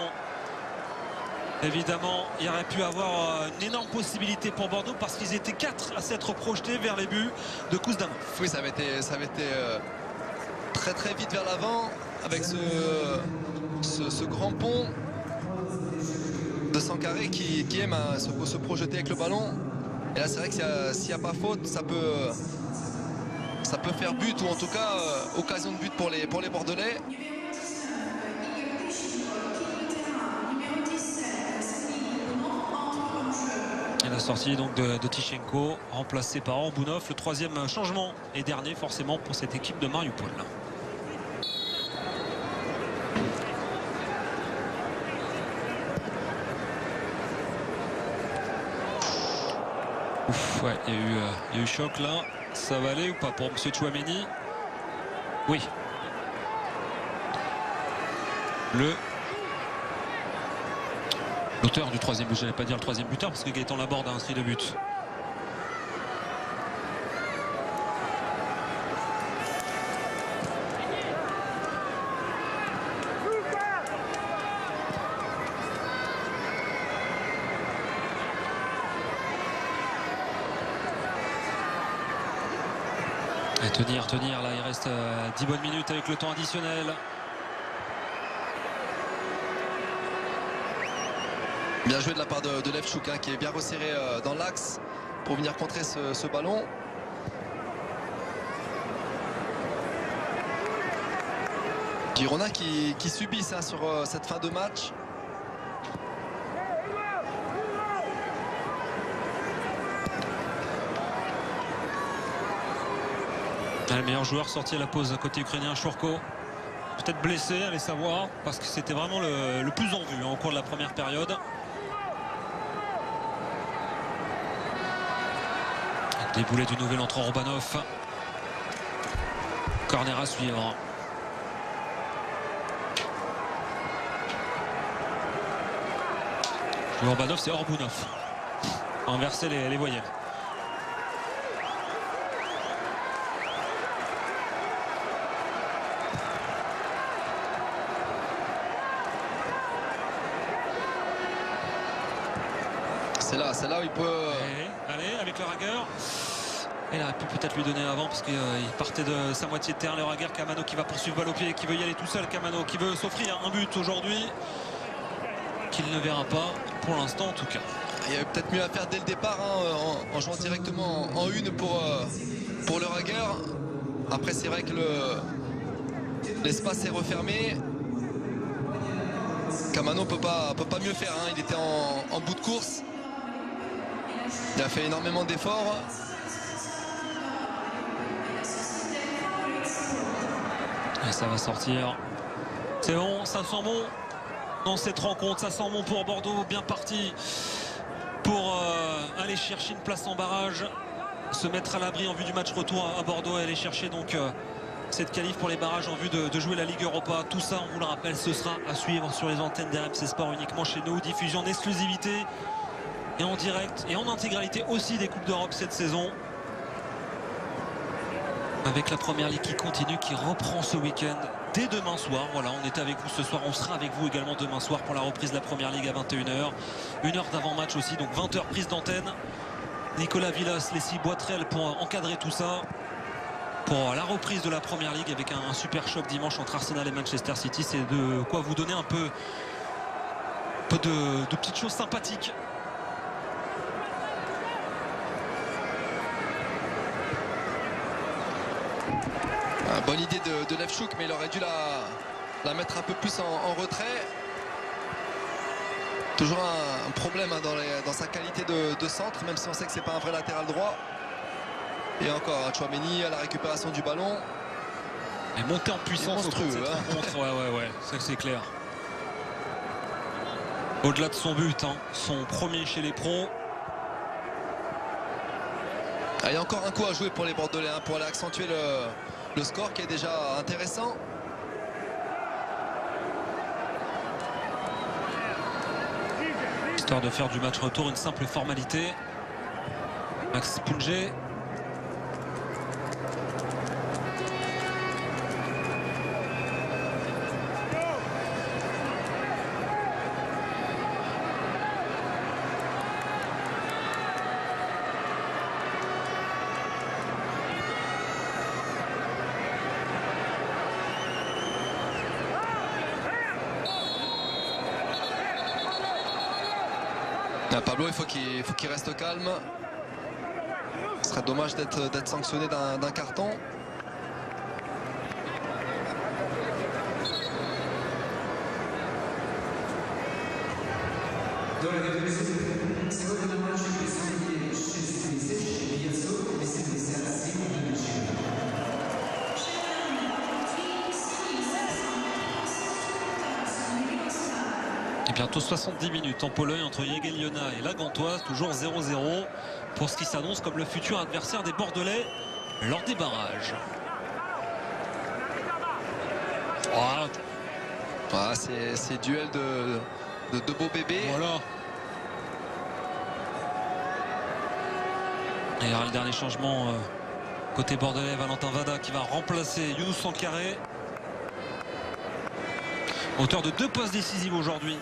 Évidemment, il y aurait pu avoir une énorme possibilité pour Bordeaux parce qu'ils étaient 4 à s'être projetés vers les buts de Kouzdamov. Oui, ça avait été très très vite vers l'avant avec ce grand pont de Sankaré qui aime se projeter avec le ballon. Et là, c'est vrai que s'il n'y a pas faute, ça peut faire but ou en tout cas occasion de but pour les Bordelais. Et la sortie donc de Tichenko, remplacé par Orbounov. Le troisième changement et dernier forcément pour cette équipe de Mariupol. Ouf, ouais, il y a eu choc là. Ça va aller ou pas pour M. Tchouaméni? Oui. L'auteur du troisième but, je n'allais pas dire le troisième buteur parce que Gaëtan Laborde a inscrit 2 buts. Et tenir là, il reste 10 bonnes minutes avec le temps additionnel. Bien joué de la part de Levchuk qui est bien resserré dans l'axe pour venir contrer ce ballon. Girona qui subissent sur cette fin de match. Le meilleur joueur sorti à la pause à côté ukrainien, Shurko. Peut-être blessé, allez savoir, parce que c'était vraiment le plus en vue au cours de la première période. Déboulé du nouvel entrant Orbanov. Corner à suivre. Le Orbanov, c'est Orbounov. Inverser les voyelles. C'est là où il peut... Allez, avec le Rager. Il aurait pu peut-être lui donner avant parce qu'il partait de sa moitié de terrain. Le Rager, Camano qui va poursuivre balle au pied, qui veut y aller tout seul. Camano qui veut s'offrir un but aujourd'hui qu'il ne verra pas pour l'instant en tout cas. Il y avait peut-être mieux à faire dès le départ en jouant directement en une pour le Rager. Après c'est vrai que l'espace est refermé. Camano peut pas mieux faire. Il était en bout de course. Il a fait énormément d'efforts. Et ça va sortir. C'est bon, ça sent bon dans cette rencontre. Ça sent bon pour Bordeaux. Bien parti pour aller chercher une place en barrage. Se mettre à l'abri en vue du match retour à Bordeaux et aller chercher donc cette qualif pour les barrages en vue de jouer la Ligue Europa. Tout ça, on vous le rappelle, ce sera à suivre sur les antennes d'RMC Sport uniquement chez nous. Diffusion en exclusivité et en direct et en intégralité aussi des Coupes d'Europe cette saison. Avec la Première Ligue qui continue, qui reprend ce week-end dès demain soir. Voilà, on était avec vous ce soir, on sera avec vous également demain soir pour la reprise de la Première Ligue à 21h. 1 heure d'avant-match aussi, donc 20h prise d'antenne. Nicolas Villas, Leslie Boitrel pour encadrer tout ça. Pour la reprise de la Première Ligue avec un super choc dimanche entre Arsenal et Manchester City. C'est de quoi vous donner un peu de petites choses sympathiques. Bonne idée de Lefchouk, mais il aurait dû la mettre un peu plus en retrait. Toujours un problème hein, dans sa qualité de centre, même si on sait que c'est pas un vrai latéral droit. Et encore Tchouaméni à la récupération du ballon. Et monter en puissance monstrueux, ouais, c'est clair. Au-delà de son but, hein, son premier chez les pros. Il y a encore un coup à jouer pour les Bordelais hein, pour aller accentuer le score qui est déjà intéressant. Histoire de faire du match retour une simple formalité. Max Punget. Pablo, il faut qu'il reste calme. Ce serait dommage d'être sanctionné d'un carton. Et bientôt 70 minutes en Pologne entre Jagiellona et la Gantoise, toujours 0-0 pour ce qui s'annonce comme le futur adversaire des Bordelais lors des barrages. C'est duel de beaux bébés. Voilà. Et il y aura le dernier changement côté bordelais, Valentin Vada qui va remplacer Younous Sankaré. Auteur de 2 passes décisives aujourd'hui.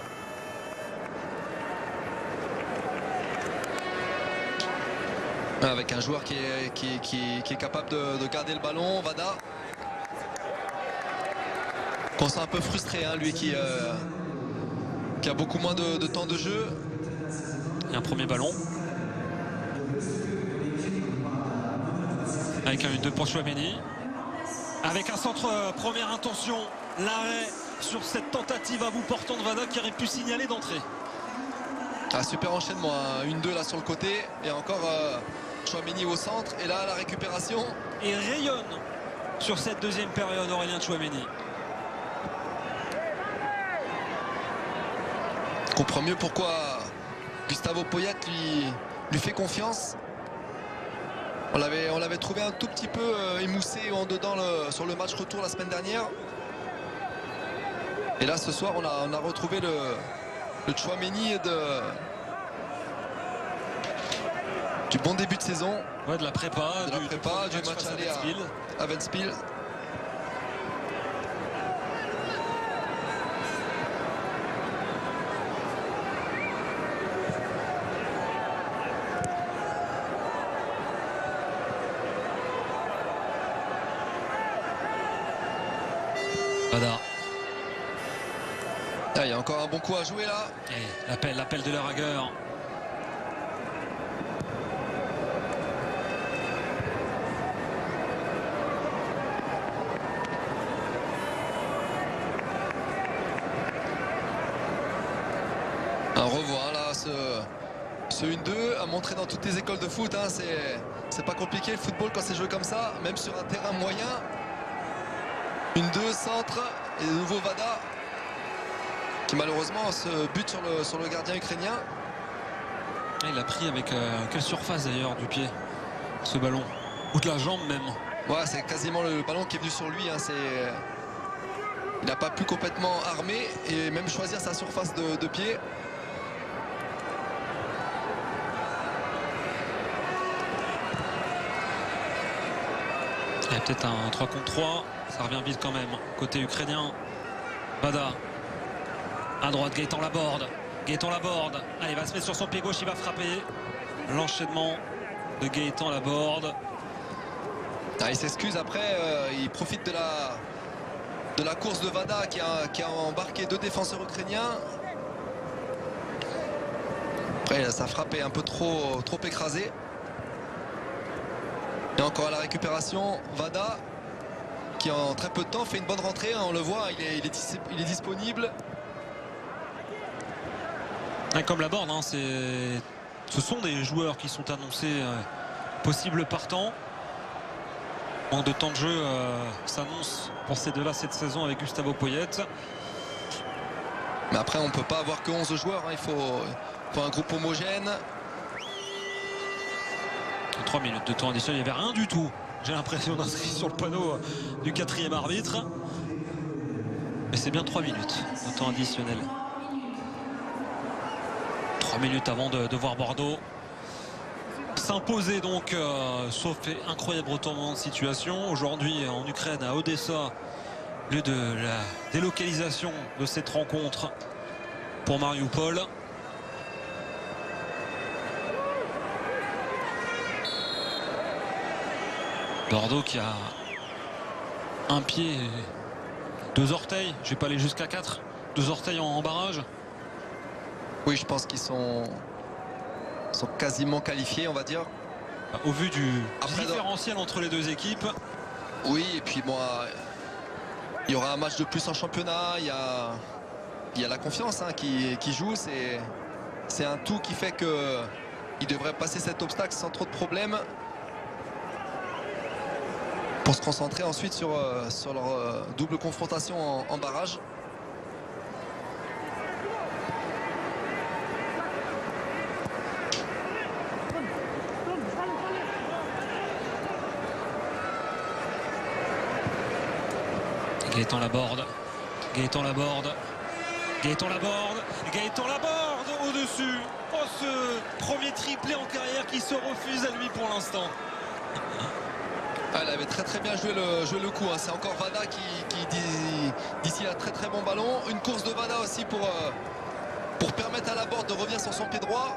Avec un joueur qui est capable de garder le ballon, Vada. Qu'on sent un peu frustré, hein, lui qui a beaucoup moins de temps de jeu. Et un premier ballon. Avec un 1-2 pour Tchouaméni. Avec un centre première intention. L'arrêt sur cette tentative à bout portant de Vada qui aurait pu signaler d'entrée. Super enchaînement, hein. 1-2 là sur le côté. Et encore Tchouaméni au centre. Et là la récupération. Et rayonne sur cette deuxième période Aurélien Tchouaméni. On comprend mieux pourquoi Gustavo Poyet lui fait confiance. On l'avait trouvé un tout petit peu émoussé en dedans sur le match retour la semaine dernière. Et là ce soir on a retrouvé le Tchouaméni du bon début de saison. Ouais, de la prépa, du match aller à Ventspils. Vada. Il y a encore un bon coup à jouer là. Et l'appel de la rigueur. On revoit là ce 1-2 à montrer dans toutes les écoles de foot. Hein, c'est pas compliqué le football quand c'est joué comme ça, même sur un terrain moyen. 1-2 centre et de nouveau Vada qui malheureusement se bute sur le gardien ukrainien. Il a pris avec quelle surface d'ailleurs du pied ce ballon, ou de la jambe même. Ouais, c'est quasiment le ballon qui est venu sur lui. Hein, il n'a pas pu complètement armer et même choisir sa surface de pied. Il y a peut-être un 3 contre 3. Ça revient vite quand même. Côté ukrainien. Vada. À droite, Gaëtan Laborde. Gaëtan Laborde. Ah, il va se mettre sur son pied gauche, il va frapper. L'enchaînement de Gaëtan Laborde. Ah, il s'excuse après, il profite de la course de Vada qui a embarqué 2 défenseurs ukrainiens. Après, sa frappe est un peu trop écrasée. Et encore à la récupération, Vada qui en très peu de temps fait une bonne rentrée, on le voit, il est disponible. Et comme Laborde, hein, ce sont des joueurs qui sont annoncés possibles partants. Manque de temps de jeu s'annonce pour ces deux-là cette saison avec Gustavo Poyet. Mais après, on ne peut pas avoir que 11 joueurs, hein. Il faut un groupe homogène. 3 minutes de temps additionnel, il n'y avait rien du tout. J'ai l'impression d'inscrit sur le panneau du 4e arbitre. Mais c'est bien 3 minutes de temps additionnel. 3 minutes avant de voir Bordeaux s'imposer donc, sauf incroyable retournement de situation. Aujourd'hui en Ukraine, à Odessa, lieu de la délocalisation de cette rencontre pour Mariupol. Bordeaux qui a un pied, 2 orteils, je vais pas aller jusqu'à 4, 2 orteils en barrage. Oui, je pense qu'ils sont quasiment qualifiés, on va dire. Au vu du différentiel entre les deux équipes. Oui, et puis bon, il y aura un match de plus en championnat, il y a la confiance, hein, qui joue, c'est un tout qui fait qu'ils devraient passer cet obstacle sans trop de problèmes pour se concentrer ensuite sur leur double confrontation en barrage. Gaëtan Laborde, Gaëtan Laborde, Gaëtan Laborde, Gaëtan Laborde au-dessus. Oh, ce premier triplé en carrière qui se refuse à lui pour l'instant. Ah, elle avait très bien joué le coup, hein. C'est encore Vada qui d'ici un très bon ballon. Une course de Vada aussi pour permettre à Laborde de revenir sur son pied droit.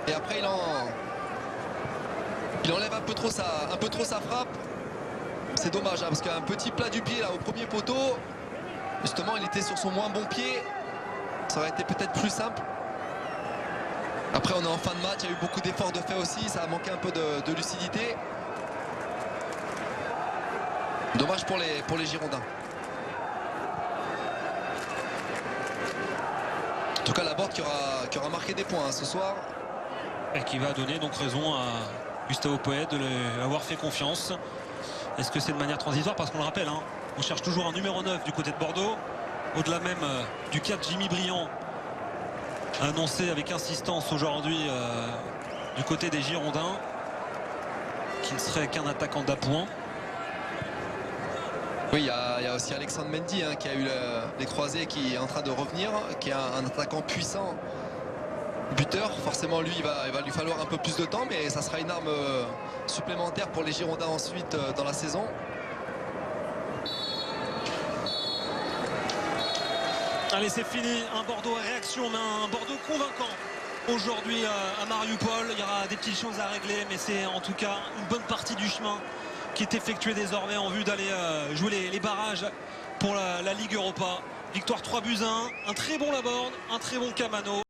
Et après il enlève un peu trop sa frappe. C'est dommage, hein, parce qu'un petit plat du pied là au premier poteau, justement il était sur son moins bon pied, ça aurait été peut-être plus simple. Après on est en fin de match, il y a eu beaucoup d'efforts de fait aussi, ça a manqué un peu de lucidité. Dommage pour les Girondins. En tout cas Laborde qui aura marqué des points, hein, ce soir. Et qui va donner donc raison à Gustavo Poyet de lui avoir fait confiance. Est-ce que c'est de manière transitoire? Parce qu'on le rappelle, hein, on cherche toujours un numéro 9 du côté de Bordeaux. Au-delà même du cas de Jimmy Briand, annoncé avec insistance aujourd'hui du côté des Girondins, qui ne serait qu'un attaquant d'appoint. Oui, il y a aussi Alexandre Mendy, hein, qui a eu les croisés, qui est en train de revenir, qui est un attaquant puissant, buteur. Forcément lui il va lui falloir un peu plus de temps, mais ça sera une arme supplémentaire pour les Girondins ensuite dans la saison. Allez, c'est fini, un Bordeaux à réaction, mais un Bordeaux convaincant aujourd'hui à Mariupol. Il y aura des petites choses à régler, mais c'est en tout cas une bonne partie du chemin qui est effectué désormais en vue d'aller jouer les barrages pour la Ligue Europa. Victoire 3-1, un très bon Laborde, un très bon Camano.